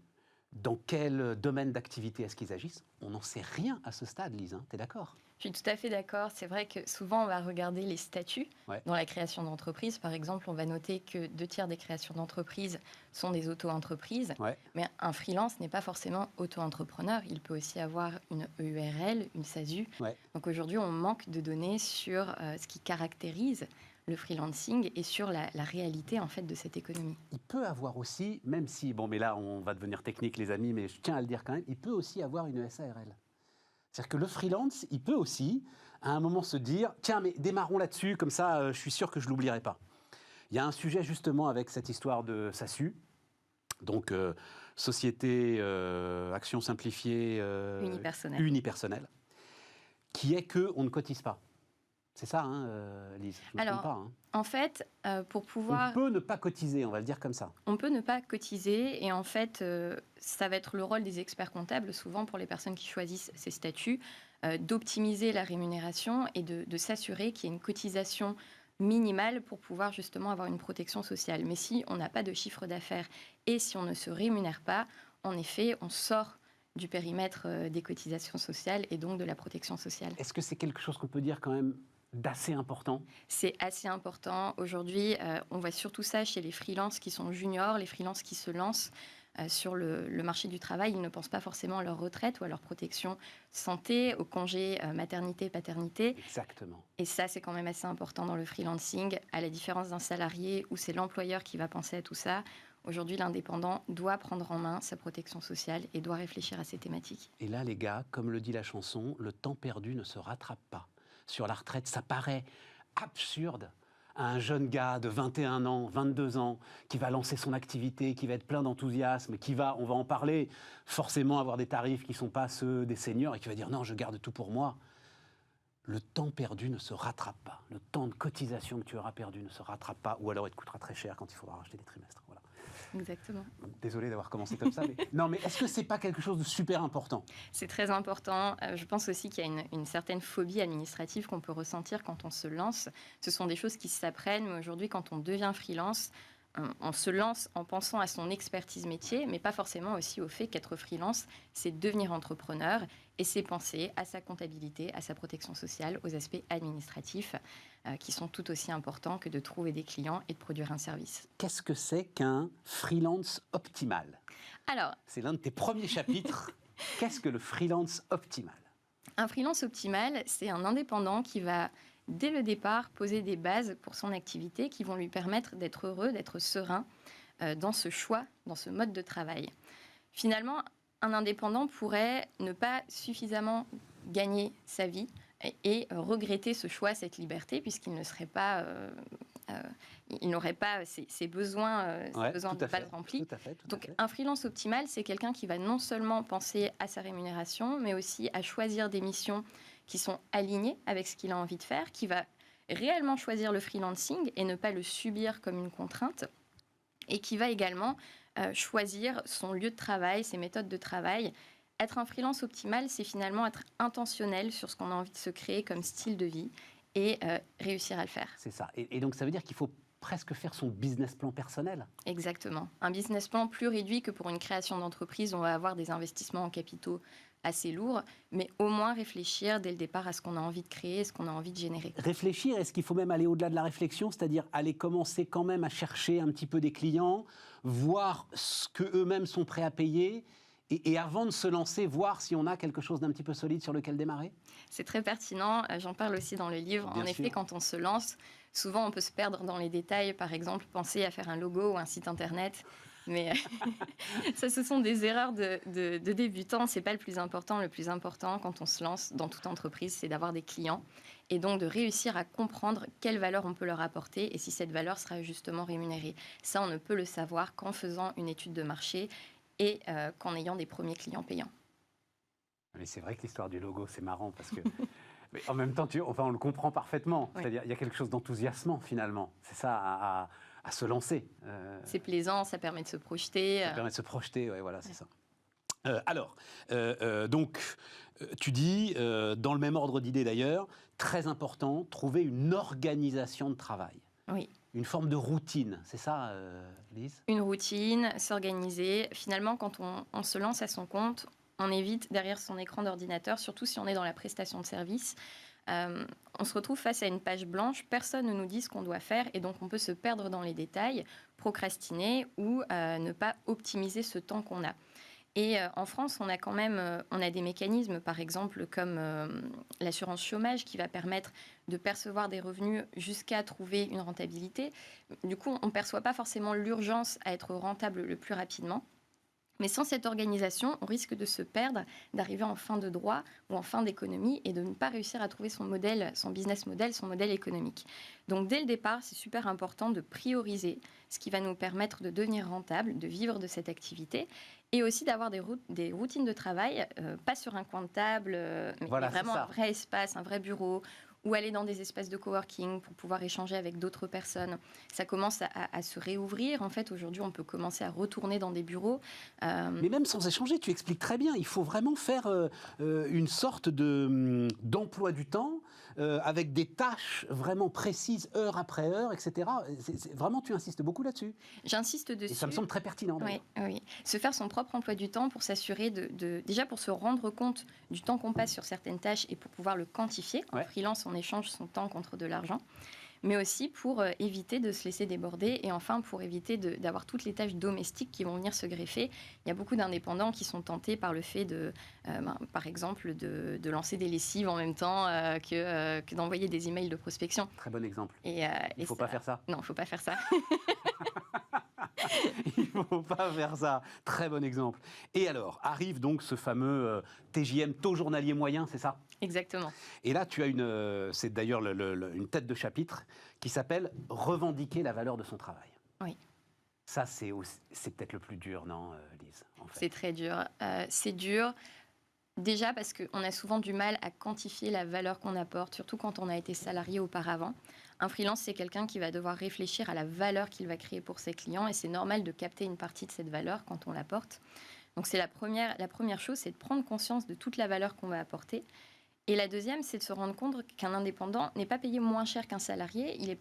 dans quel domaine d'activité est-ce qu'ils agissent. On n'en sait rien à ce stade, Lise, tu es d'accord ? Je suis tout à fait d'accord. C'est vrai que souvent, on va regarder les statuts. Ouais. Dans la création d'entreprise, par exemple, on va noter que 2/3 des créations d'entreprises sont des auto-entreprises. Ouais. Mais un freelance n'est pas forcément auto-entrepreneur. Il peut aussi avoir une URL, une SASU. Ouais. Donc aujourd'hui, on manque de données sur ce qui caractérise le freelancing et sur la réalité en fait de cette économie. Il peut avoir aussi, même si, mais là on va devenir technique les amis, mais je tiens à le dire quand même, il peut aussi avoir une SARL. C'est-à-dire que le freelance, il peut aussi, à un moment, se dire, tiens, mais démarrons là-dessus, comme ça, je suis sûr que je ne l'oublierai pas. Il y a un sujet justement avec cette histoire de SASU, donc Société Action Simplifiée Unipersonnelle, qui est qu'on ne cotise pas. C'est ça, Lise, je ne me trompe pas. En fait, pour pouvoir... On peut ne pas cotiser, on va le dire comme ça. On peut ne pas cotiser et en fait, ça va être le rôle des experts comptables, souvent pour les personnes qui choisissent ces statuts, d'optimiser la rémunération et de s'assurer qu'il y ait une cotisation minimale pour pouvoir justement avoir une protection sociale. Mais si on n'a pas de chiffre d'affaires et si on ne se rémunère pas, en effet, on sort du périmètre des cotisations sociales et donc de la protection sociale. Est-ce que c'est quelque chose qu'on peut dire quand même d'assez important? C'est assez important. Aujourd'hui, on voit surtout ça chez les freelances qui sont juniors, les freelances qui se lancent sur le marché du travail. Ils ne pensent pas forcément à leur retraite ou à leur protection santé, au congé maternité, paternité. Exactement. Et ça, c'est quand même assez important dans le freelancing, à la différence d'un salarié où c'est l'employeur qui va penser à tout ça. Aujourd'hui, l'indépendant doit prendre en main sa protection sociale et doit réfléchir à ces thématiques. Et là, les gars, comme le dit la chanson, le temps perdu ne se rattrape pas. Sur la retraite, ça paraît absurde à un jeune gars de 21 ans, 22 ans, qui va lancer son activité, qui va être plein d'enthousiasme, qui va, on va en parler, forcément avoir des tarifs qui ne sont pas ceux des seniors et qui va dire non, je garde tout pour moi. Le temps perdu ne se rattrape pas. Le temps de cotisation que tu auras perdu ne se rattrape pas, ou alors il te coûtera très cher quand il faudra racheter des trimestres. Voilà. Exactement. Désolé d'avoir commencé comme ça, mais non, mais est-ce que c'est pas quelque chose de super important? C'est très important. Je pense aussi qu'il y a une certaine phobie administrative qu'on peut ressentir quand on se lance. Ce sont des choses qui s'apprennent, mais aujourd'hui, quand on devient freelance, on se lance en pensant à son expertise métier, mais pas forcément aussi au fait qu'être freelance, c'est devenir entrepreneur et c'est penser à sa comptabilité, à sa protection sociale, aux aspects administratifs qui sont tout aussi importants que de trouver des clients et de produire un service. Qu'est-ce que c'est qu'un freelance optimal? Alors, c'est l'un de tes premiers chapitres. Qu'est-ce que le freelance optimal? Un freelance optimal, c'est un indépendant qui va, dès le départ, poser des bases pour son activité qui vont lui permettre d'être heureux, d'être serein dans ce choix, dans ce mode de travail. Finalement, un indépendant pourrait ne pas suffisamment gagner sa vie et regretter ce choix, cette liberté, puisqu'il ne serait pas... il n'aurait pas ses besoins, besoins de base remplis. Donc, un freelance optimal, c'est quelqu'un qui va non seulement penser à sa rémunération, mais aussi à choisir des missions qui sont alignées avec ce qu'il a envie de faire, qui va réellement choisir le freelancing et ne pas le subir comme une contrainte, et qui va également choisir son lieu de travail, ses méthodes de travail. Être un freelance optimal, c'est finalement être intentionnel sur ce qu'on a envie de se créer comme style de vie et réussir à le faire. C'est ça. Et donc, ça veut dire qu'il faut presque faire son business plan personnel. Exactement. Un business plan plus réduit que pour une création d'entreprise. On va avoir des investissements en capitaux assez lourds, mais au moins réfléchir dès le départ à ce qu'on a envie de créer, ce qu'on a envie de générer. Réfléchir, est-ce qu'il faut même aller au-delà de la réflexion, c'est-à-dire aller commencer quand même à chercher un petit peu des clients, voir ce qu'eux-mêmes sont prêts à payer, et avant de se lancer, voir si on a quelque chose d'un petit peu solide sur lequel démarrer? C'est très pertinent, j'en parle aussi dans le livre. Bien en effet, sûr. Quand on se lance, souvent on peut se perdre dans les détails, par exemple penser à faire un logo ou un site internet. Mais ça, ce sont des erreurs de débutants. Ce n'est pas le plus important. Le plus important, quand on se lance dans toute entreprise, c'est d'avoir des clients et donc de réussir à comprendre quelle valeur on peut leur apporter et si cette valeur sera justement rémunérée. Ça, on ne peut le savoir qu'en faisant une étude de marché et qu'en ayant des premiers clients payants. Mais c'est vrai que l'histoire du logo, c'est marrant parce que... Mais en même temps, on le comprend parfaitement. Oui. C'est-à-dire, il y a quelque chose d'enthousiasmant, finalement. C'est ça, à se lancer. C'est plaisant, ça permet de se projeter. Ça permet de se projeter, ouais, voilà, c'est ça. Donc, tu dis, dans le même ordre d'idée d'ailleurs, très important, trouver une organisation de travail. Oui. Une forme de routine, c'est ça, Lise? Une routine, s'organiser. Finalement, quand on se lance à son compte, on évite derrière son écran d'ordinateur, surtout si on est dans la prestation de service. On se retrouve face à une page blanche, personne ne nous dit ce qu'on doit faire et donc on peut se perdre dans les détails, procrastiner ou ne pas optimiser ce temps qu'on a. Et en France, on a quand même des mécanismes, par exemple, comme l'assurance chômage qui va permettre de percevoir des revenus jusqu'à trouver une rentabilité. Du coup, on ne perçoit pas forcément l'urgence à être rentable le plus rapidement. Mais sans cette organisation, on risque de se perdre, d'arriver en fin de droit ou en fin d'économie et de ne pas réussir à trouver son modèle, son business model, son modèle économique. Donc dès le départ, c'est super important de prioriser ce qui va nous permettre de devenir rentable, de vivre de cette activité et aussi d'avoir des routines de travail, pas sur un coin de table, mais voilà, vraiment un vrai espace, un vrai bureau, ou aller dans des espaces de coworking pour pouvoir échanger avec d'autres personnes. Ça commence à se réouvrir. En fait, aujourd'hui, on peut commencer à retourner dans des bureaux. Mais même sans échanger, tu expliques très bien. Il faut vraiment faire une sorte d'emploi du temps avec des tâches vraiment précises, heure après heure, etc. Vraiment, tu insistes beaucoup là-dessus. J'insiste dessus. Et ça me semble très pertinent. Oui. Se faire son propre emploi du temps pour s'assurer déjà pour se rendre compte du temps qu'on passe sur certaines tâches et pour pouvoir le quantifier. En freelance, on échange son temps contre de l'argent, mais aussi pour éviter de se laisser déborder et enfin pour éviter d'avoir toutes les tâches domestiques qui vont venir se greffer. Il y a beaucoup d'indépendants qui sont tentés par le fait par exemple, de lancer des lessives en même temps que d'envoyer des emails de prospection. Très bon exemple. Il ne faut pas faire ça. Non, il ne faut pas faire ça. Il ne faut pas faire ça. Très bon exemple. Et alors, arrive donc ce fameux TJM, taux journalier moyen, c'est ça? Exactement. Et là, tu as c'est d'ailleurs une tête de chapitre qui s'appelle « Revendiquer la valeur de son travail ». Oui. Ça, c'est peut-être le plus dur, non, Lise, en fait. C'est très dur. C'est dur, déjà parce qu'on a souvent du mal à quantifier la valeur qu'on apporte, surtout quand on a été salarié auparavant. Un freelance, c'est quelqu'un qui va devoir réfléchir à la valeur qu'il va créer pour ses clients et c'est normal de capter une partie de cette valeur quand on l'apporte. Donc c'est la première chose, c'est de prendre conscience de toute la valeur qu'on va apporter. Et la deuxième, c'est de se rendre compte qu'un indépendant n'est pas payé moins cher qu'un salarié, il est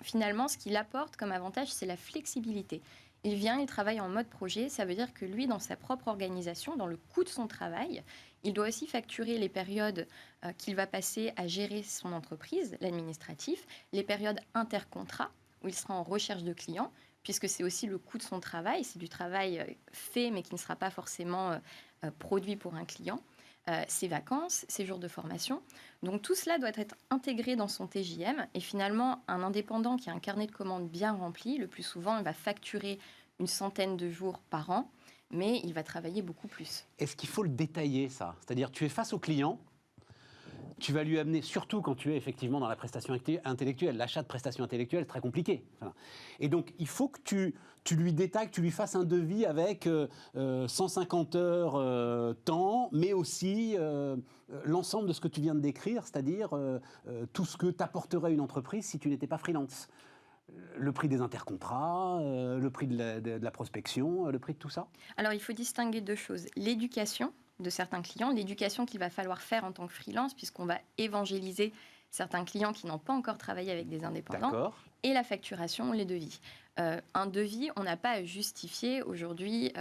Finalement, ce qu'il apporte comme avantage, c'est la flexibilité. Il vient, il travaille en mode projet. Ça veut dire que lui, dans sa propre organisation, dans le coût de son travail, il doit aussi facturer les périodes qu'il va passer à gérer son entreprise, l'administratif, les périodes intercontrat, où il sera en recherche de clients, puisque c'est aussi le coût de son travail. C'est du travail fait, mais qui ne sera pas forcément produit pour un client. Ses vacances, ses jours de formation. Donc tout cela doit être intégré dans son TJM. Et finalement, un indépendant qui a un carnet de commandes bien rempli, le plus souvent, il va facturer une centaine de jours par an, mais il va travailler beaucoup plus. Est-ce qu'il faut le détailler, ça? C'est-à-dire, tu es face au client, tu vas lui amener, surtout quand tu es effectivement dans la prestation intellectuelle, l'achat de prestations intellectuelles, c'est très compliqué. Enfin, et donc, il faut que tu lui détailles, que tu lui fasses un devis avec 150 heures temps, mais aussi l'ensemble de ce que tu viens de décrire, c'est-à-dire tout ce que t'apporterait une entreprise si tu n'étais pas freelance. Le prix des intercontrats, le prix de la prospection, le prix de tout ça? Alors, il faut distinguer deux choses. L'éducation de certains clients, l'éducation qu'il va falloir faire en tant que freelance, puisqu'on va évangéliser certains clients qui n'ont pas encore travaillé avec des indépendants. D'accord. Et la facturation, les devis. Un devis, on n'a pas à justifier. Aujourd'hui,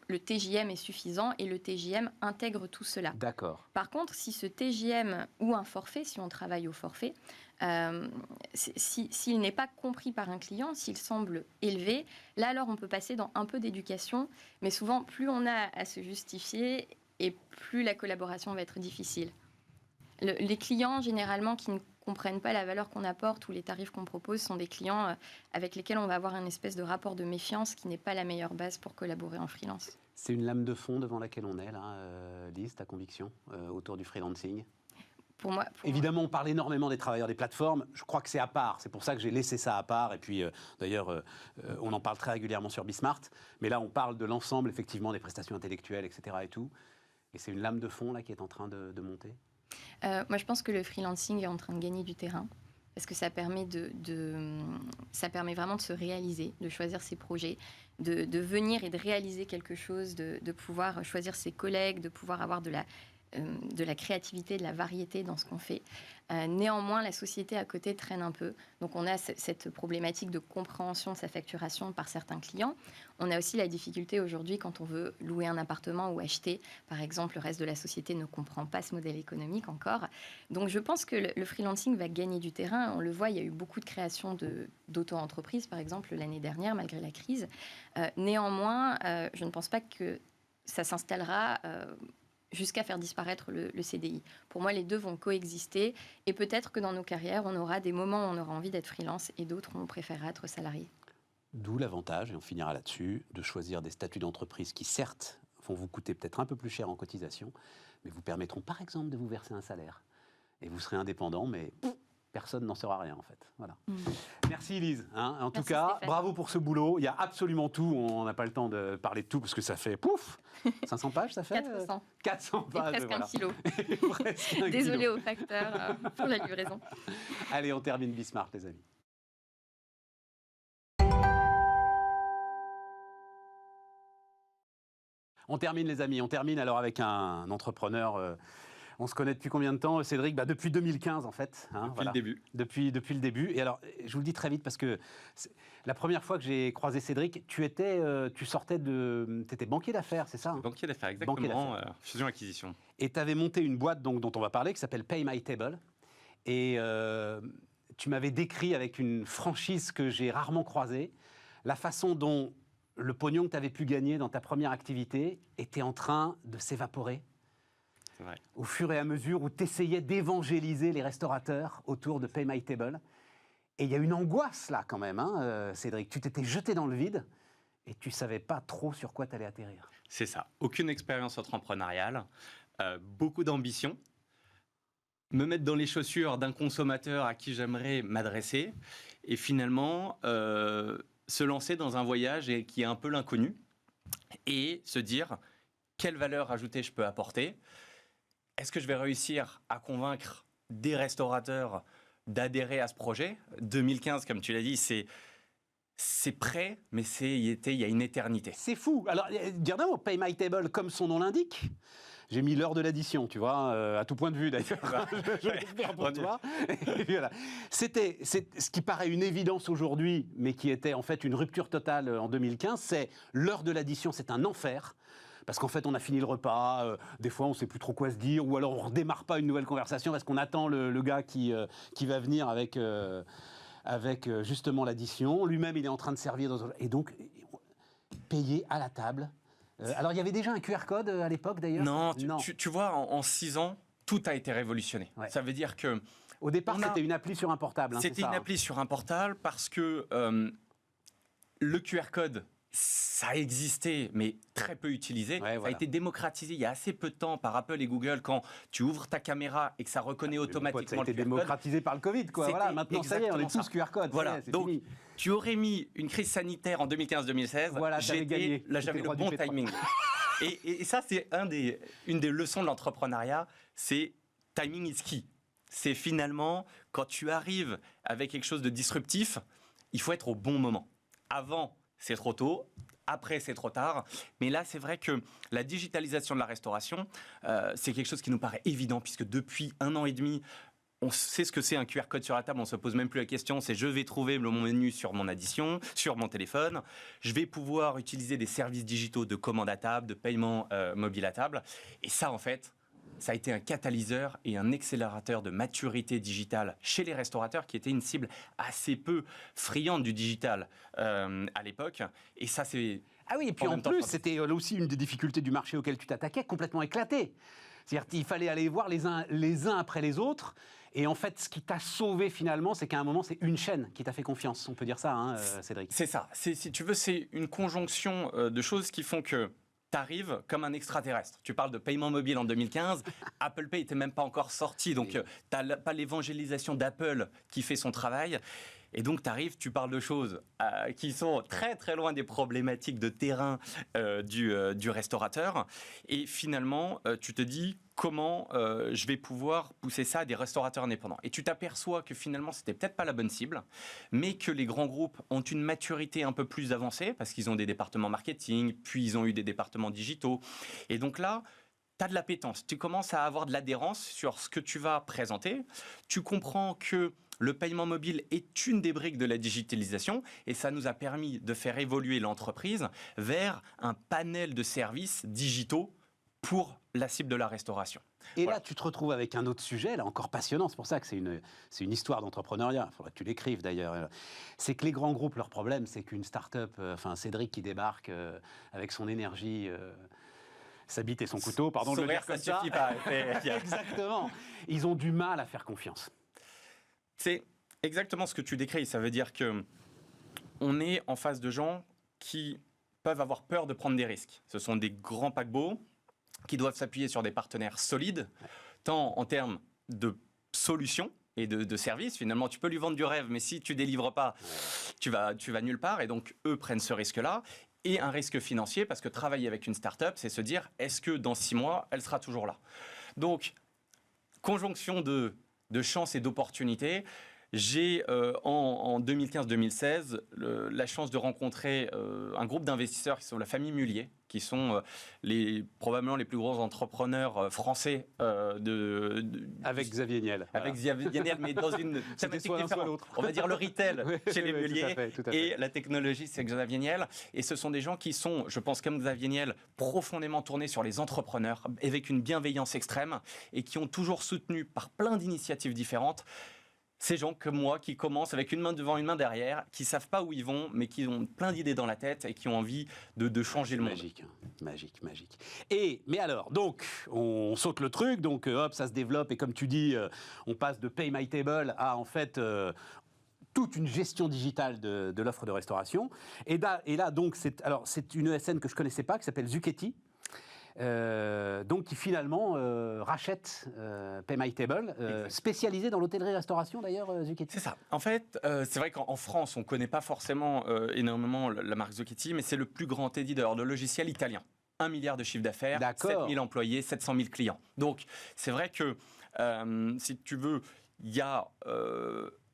le TJM est suffisant et le TJM intègre tout cela. D'accord. Par contre, si ce TJM ou un forfait, si on travaille au forfait, s'il n'est pas compris par un client, s'il semble élevé, là alors on peut passer dans un peu d'éducation. Mais souvent, plus on a à se justifier et plus la collaboration va être difficile. Les clients, généralement, qui ne comprennent pas la valeur qu'on apporte ou les tarifs qu'on propose sont des clients avec lesquels on va avoir une espèce de rapport de méfiance qui n'est pas la meilleure base pour collaborer en freelance. C'est une lame de fond devant laquelle on est, là, Lise, ta conviction, autour du freelancing? Pour moi, Évidemment, on parle énormément des travailleurs des plateformes. Je crois que c'est à part. C'est pour ça que j'ai laissé ça à part. Et puis, d'ailleurs, on en parle très régulièrement sur Bismart. Mais là, on parle de l'ensemble, effectivement, des prestations intellectuelles, etc. et tout. Et c'est une lame de fond, là, qui est en train de monter. Moi, je pense que le freelancing est en train de gagner du terrain parce que ça permet, ça permet vraiment de se réaliser, de choisir ses projets, de venir et de réaliser quelque chose, de pouvoir choisir ses collègues, de pouvoir avoir de la créativité, de la variété dans ce qu'on fait. Néanmoins, la société à côté traîne un peu. Donc, on a cette problématique de compréhension de sa facturation par certains clients. On a aussi la difficulté aujourd'hui quand on veut louer un appartement ou acheter. Par exemple, le reste de la société ne comprend pas ce modèle économique encore. Donc, je pense que le freelancing va gagner du terrain. On le voit, il y a eu beaucoup de créations d'auto-entreprises, par exemple, l'année dernière, malgré la crise. Néanmoins, je ne pense pas que ça s'installera jusqu'à faire disparaître le CDI. Pour moi, les deux vont coexister et peut-être que dans nos carrières, on aura des moments où on aura envie d'être freelance et d'autres où on préférera être salarié. D'où l'avantage, et on finira là-dessus, de choisir des statuts d'entreprise qui, certes, vont vous coûter peut-être un peu plus cher en cotisation, mais vous permettront, par exemple, de vous verser un salaire. Et vous serez indépendant, mais personne n'en saura rien, en fait. Voilà. Merci, Lise. En tout cas, Stéphane. bravo pour ce boulot. Il y a absolument tout. On n'a pas le temps de parler de tout, parce que ça fait, pouf, 500 pages, ça fait 400. 400 Et pages. presque voilà. un kilo. Et presque un Désolée kilo. au facteur pour la livraison. Allez, on termine Bismart, les amis. On termine, les amis. On termine alors avec un entrepreneur. On se connaît depuis combien de temps, Cédric? Depuis 2015, en fait. Depuis le début. Depuis le début. Et alors, je vous le dis très vite parce que la première fois que j'ai croisé Cédric, tu étais banquier d'affaires, c'est ça, hein? Banquier d'affaires, Banquier exactement. Fusion-acquisition. Et tu avais monté une boîte dont on va parler, qui s'appelle Pay My Table. Et tu m'avais décrit avec une franchise que j'ai rarement croisée, la façon dont le pognon que tu avais pu gagner dans ta première activité était en train de s'évaporer. C'est vrai. Au fur et à mesure où tu essayais d'évangéliser les restaurateurs autour de Pay My Table. Et il y a une angoisse là quand même, Cédric. Tu t'étais jeté dans le vide et tu ne savais pas trop sur quoi tu allais atterrir. C'est ça. Aucune expérience entrepreneuriale, beaucoup d'ambition. Me mettre dans les chaussures d'un consommateur à qui j'aimerais m'adresser et finalement se lancer dans un voyage qui est un peu l'inconnu et se dire quelle valeur ajoutée je peux apporter. Est-ce que je vais réussir à convaincre des restaurateurs d'adhérer à ce projet? 2015, comme tu l'as dit, c'est prêt, mais il y a une éternité. C'est fou. Alors, dire d'un mot, Pay My Table, comme son nom l'indique, J'ai mis l'heure de l'addition, tu vois, à tout point de vue d'ailleurs. Je l'espère pour toi. Et voilà. C'est ce qui paraît une évidence aujourd'hui, mais qui était en fait une rupture totale en 2015, c'est l'heure de l'addition, c'est un enfer. Parce qu'en fait, on a fini le repas, des fois, on ne sait plus trop quoi se dire, ou alors on ne redémarre pas une nouvelle conversation parce qu'on attend le gars qui va venir avec justement l'addition. Lui-même, il est en train de servir. Et donc, payer à la table. Alors, il y avait déjà un QR code à l'époque, d'ailleurs ? Non, tu vois, en 6 ans, tout a été révolutionné. Ouais. Ça veut dire que... Au départ, c'était une appli sur un portable. C'était une appli sur un portable parce que le QR code, ça a existé, mais très peu utilisé. Ouais, ça voilà. a été démocratisé il y a assez peu de temps par Apple et Google quand tu ouvres ta caméra et que ça reconnaît automatiquement Ça a été le QR code. démocratisé par le Covid, quoi. C'était Voilà, maintenant, ça y est, on est tous QR code. Voilà, c'est donc fini. tu aurais mis une crise sanitaire en 2015-2016, Voilà, t'avais gagné. là j'avais C'était le le roi bon du pétrole. timing. Et ça, c'est une des leçons de l'entrepreneuriat, c'est timing is key. C'est finalement, quand tu arrives avec quelque chose de disruptif, il faut être au bon moment. Avant, c'est trop tôt. Après, c'est trop tard. Mais là, c'est vrai que la digitalisation de la restauration, c'est quelque chose qui nous paraît évident, puisque depuis 1 an et demi, on sait ce que c'est un QR code sur la table, on ne se pose même plus la question, c'est je vais trouver mon menu sur mon addition, sur mon téléphone, je vais pouvoir utiliser des services digitaux de commande à table, de paiement mobile à table. Et ça, en fait, ça a été un catalyseur et un accélérateur de maturité digitale chez les restaurateurs qui étaient une cible assez peu friande du digital à l'époque. Et ça, c'est... Ah oui, et puis en plus, c'était aussi une des difficultés du marché auquel tu t'attaquais, complètement éclaté. C'est-à-dire qu'il fallait aller voir les uns après les autres. Et en fait, ce qui t'a sauvé finalement, c'est qu'à un moment, c'est une chaîne qui t'a fait confiance. On peut dire ça, hein, Cédric. C'est ça. Si tu veux, c'est une conjonction de choses qui font que tu arrives comme un extraterrestre. Tu parles de paiement mobile en 2015. Apple Pay n'était même pas encore sorti. Donc, tu n'as pas l'évangélisation d'Apple qui fait son travail. Et donc, tu arrives, tu parles de choses qui sont très, très loin des problématiques de terrain du restaurateur. Et finalement, tu te dis comment je vais pouvoir pousser ça à des restaurateurs indépendants. Et tu t'aperçois que finalement, ce n'était peut-être pas la bonne cible, mais que les grands groupes ont une maturité un peu plus avancée parce qu'ils ont des départements marketing, puis ils ont eu des départements digitaux. Et donc là, tu as de l'appétence. Tu commences à avoir de l'adhérence sur ce que tu vas présenter. Tu comprends que le paiement mobile est une des briques de la digitalisation et ça nous a permis de faire évoluer l'entreprise vers un panel de services digitaux pour la cible de la restauration. Et là, tu te retrouves avec un autre sujet, là encore passionnant, c'est pour ça que c'est une histoire d'entrepreneuriat, il faudrait que tu l'écrives d'ailleurs. C'est que les grands groupes, leur problème, c'est qu'une start-up, enfin Cédric qui débarque avec son énergie... sa bite et son couteau, pardon de le dire comme ça. Suffit pas. Exactement. Ils ont du mal à faire confiance. C'est exactement ce que tu décris. Ça veut dire que on est en face de gens qui peuvent avoir peur de prendre des risques. Ce sont des grands paquebots qui doivent s'appuyer sur des partenaires solides, tant en termes de solutions et de services. Finalement, tu peux lui vendre du rêve, mais si tu ne délivres pas, tu vas nulle part. Et donc, eux prennent ce risque-là. Et un risque financier, parce que travailler avec une start-up, c'est se dire, est-ce que dans 6 mois, elle sera toujours là ? Donc, conjonction de chance et d'opportunité. J'ai, en 2015-2016, la chance de rencontrer un groupe d'investisseurs qui sont la famille Mullier, qui sont probablement les plus gros entrepreneurs français. Avec Xavier Niel. Avec Xavier Niel, mais dans une thématique différente. On va dire le retail chez les Mullier tout à fait. et la technologie, c'est Xavier Niel. Et ce sont des gens qui sont, je pense, comme Xavier Niel, profondément tournés sur les entrepreneurs, avec une bienveillance extrême, et qui ont toujours soutenu par plein d'initiatives différentes ces gens comme moi qui commencent avec une main devant, une main derrière, qui ne savent pas où ils vont, mais qui ont plein d'idées dans la tête et qui ont envie de changer le monde. Magique, magique. Mais alors, donc, on saute le truc, donc hop, ça se développe, et comme tu dis, on passe de Pay My Table à, en fait, toute une gestion digitale de l'offre de restauration. Et là donc, c'est une ESN que je ne connaissais pas, qui s'appelle Zucchetti. Donc qui finalement rachète Pay My Table, spécialisé dans l'hôtellerie-restauration d'ailleurs, Zucchetti. C'est ça. En fait, c'est vrai qu'en France, on ne connaît pas forcément énormément la marque Zucchetti, mais c'est le plus grand éditeur de logiciels italien. 1 milliard de chiffre d'affaires, 7000 employés, 700 000 clients. Donc, c'est vrai que, si tu veux, il y a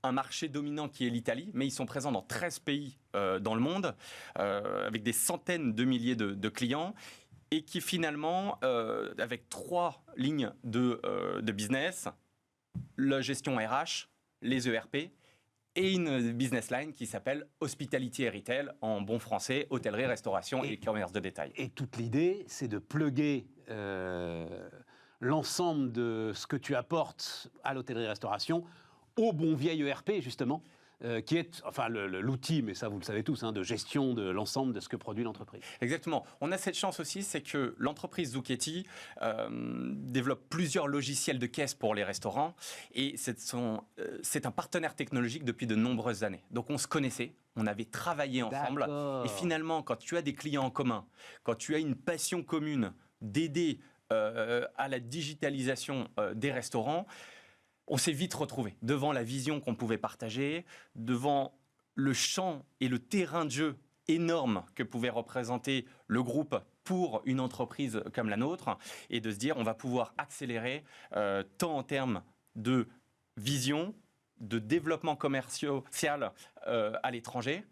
un marché dominant qui est l'Italie, mais ils sont présents dans 13 pays dans le monde, avec des centaines de milliers de clients. et qui finalement, avec 3 lignes de business, la gestion RH, les ERP, et une business line qui s'appelle Hospitality et Retail, en bon français, hôtellerie, restauration et commerce de détail. Et toute l'idée, c'est de plugger l'ensemble de ce que tu apportes à l'hôtellerie-restauration au bon vieil ERP, justement, qui est enfin l'outil, mais ça vous le savez tous, hein, de gestion de l'ensemble de ce que produit l'entreprise. Exactement. On a cette chance aussi, c'est que l'entreprise Zucchetti développe plusieurs logiciels de caisse pour les restaurants et c'est un partenaire technologique depuis de nombreuses années. Donc on se connaissait, on avait travaillé ensemble et finalement quand tu as des clients en commun, quand tu as une passion commune d'aider à la digitalisation des restaurants, on s'est vite retrouvé devant la vision qu'on pouvait partager, devant le champ et le terrain de jeu énorme que pouvait représenter le groupe pour une entreprise comme la nôtre, et de se dire on va pouvoir accélérer tant en termes de vision, de développement commercial à l'étranger,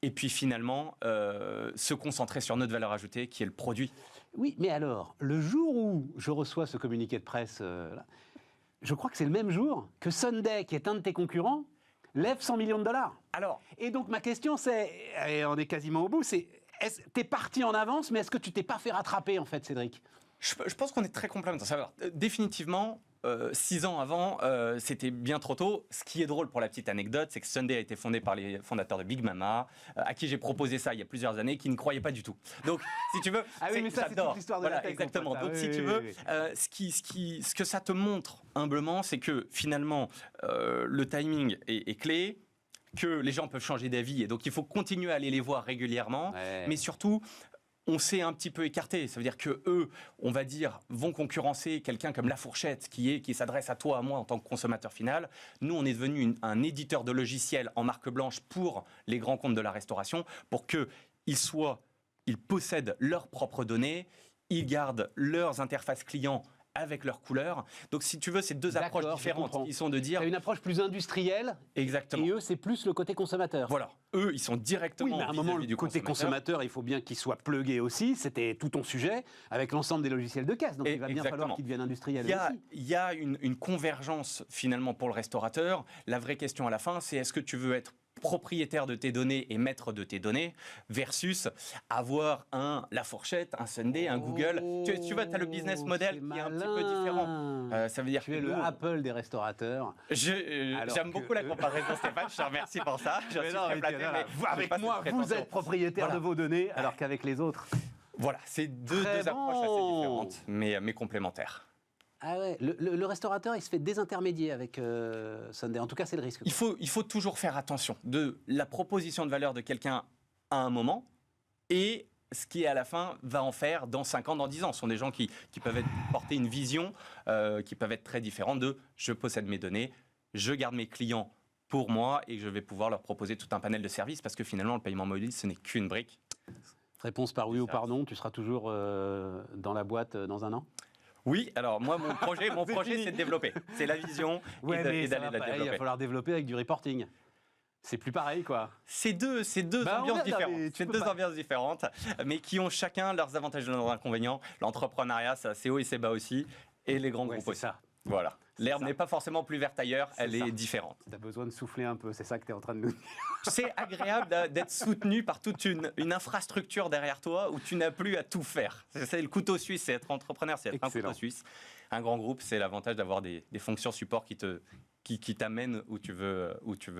et puis finalement se concentrer sur notre valeur ajoutée qui est le produit. Oui, mais alors, le jour où je reçois ce communiqué de presse, là, je crois que c'est le même jour que Sunday, qui est un de tes concurrents, lève 100 millions de dollars. Alors, Et donc ma question c'est, et on est quasiment au bout, c'est, t'es parti en avance, mais est-ce que tu t'es pas fait rattraper en fait, Cédric ? je pense qu'on est très complémentaires. Alors, définitivement, 6 ans avant, c'était bien trop tôt. Ce qui est drôle pour la petite anecdote, c'est que Sunday a été fondé par les fondateurs de Big Mama, à qui j'ai proposé ça il y a plusieurs années, qui ne croyaient pas du tout. Donc, si tu veux, Ah oui, mais ça, c'est j'adore. toute l'histoire de Voilà, la tech. exactement. en fait, ça. Donc, Oui, si tu oui, veux, oui, oui. ce que ça te montre humblement, c'est que finalement, le timing est clé, que les gens peuvent changer d'avis, et donc il faut continuer à aller les voir régulièrement, Ouais. mais surtout, on s'est un petit peu écarté. Ça veut dire que eux, on va dire, vont concurrencer quelqu'un comme La Fourchette, qui s'adresse à toi, à moi, en tant que consommateur final. Nous, on est devenu un éditeur de logiciels en marque blanche pour les grands comptes de la restauration, pour qu'ils possèdent leurs propres données, ils gardent leurs interfaces clients avec leurs couleurs. Donc, si tu veux, c'est deux D'accord, approches je différentes. comprends. Ils sont de dire... T'as une approche plus industrielle, Exactement. et eux, c'est plus le côté consommateur. Voilà. Eux, ils sont directement Oui, mais à un moment, vis-à-vis le du côté consommateur, il faut bien qu'il soit plugué aussi. C'était tout ton sujet, avec l'ensemble des logiciels de caisse. Donc, Et il va bien exactement. falloir qu'ils deviennent industriels aussi. Il y a une convergence finalement pour le restaurateur. La vraie question à la fin, c'est est-ce que tu veux être propriétaire de tes données et maître de tes données versus avoir La Fourchette, un Sunday, un Google. Tu vois, tu as le business model qui est un petit peu différent. Ça veut dire Tu es que le nous, Apple des restaurateurs. j'aime Alors beaucoup que la comparaison, Stéphane. Je te remercie pour ça. Je suis très flatté, mais j'ai avec pas moi, cette vous prétention. êtes propriétaire Voilà. de vos données, alors qu'avec les autres. Voilà, c'est deux Très approches assez bon. différentes, mais complémentaires. Ah ouais, le restaurateur, il se fait désintermédier avec Sunday. En tout cas, c'est le risque. Il faut toujours faire attention de la proposition de valeur de quelqu'un à un moment et ce qui, à la fin, va en faire dans 5 ans, dans 10 ans. Ce sont des gens qui peuvent porter une vision qui peuvent être très différente de « je possède mes données, je garde mes clients pour moi et je vais pouvoir leur proposer tout un panel de services » parce que finalement, le paiement mobile, ce n'est qu'une brique. Réponse par oui ou par non, tu seras toujours dans la boîte dans un an ? Oui, alors moi, mon projet, c'est de développer. C'est la vision Ouais, et mais ça d'aller va la pas, il va développer. falloir développer avec du reporting. C'est plus pareil, quoi. C'est deux Bah, ambiances on verra, différentes. mais tu C'est peux deux pas. ambiances différentes, mais qui ont chacun leurs avantages et leurs inconvénients. L'entrepreneuriat, ça, c'est haut et c'est bas aussi, et les grands Ouais, groupes c'est aussi. ça. Voilà. L'herbe ça. n'est pas forcément plus verte ailleurs, C'est elle ça. est différente. Tu as besoin de souffler un peu, c'est ça que tu es en train de nous dire. C'est agréable d'être soutenu par toute une infrastructure derrière toi où tu n'as plus à tout faire. C'est le couteau suisse, c'est être entrepreneur, c'est être un Excellent. couteau suisse. Un grand groupe, c'est l'avantage d'avoir des fonctions support qui t'amènent où tu veux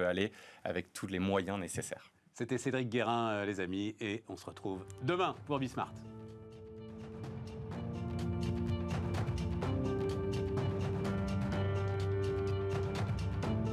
aller avec tous les moyens nécessaires. C'était Cédric Guérin, les amis, et on se retrouve demain pour Bismart.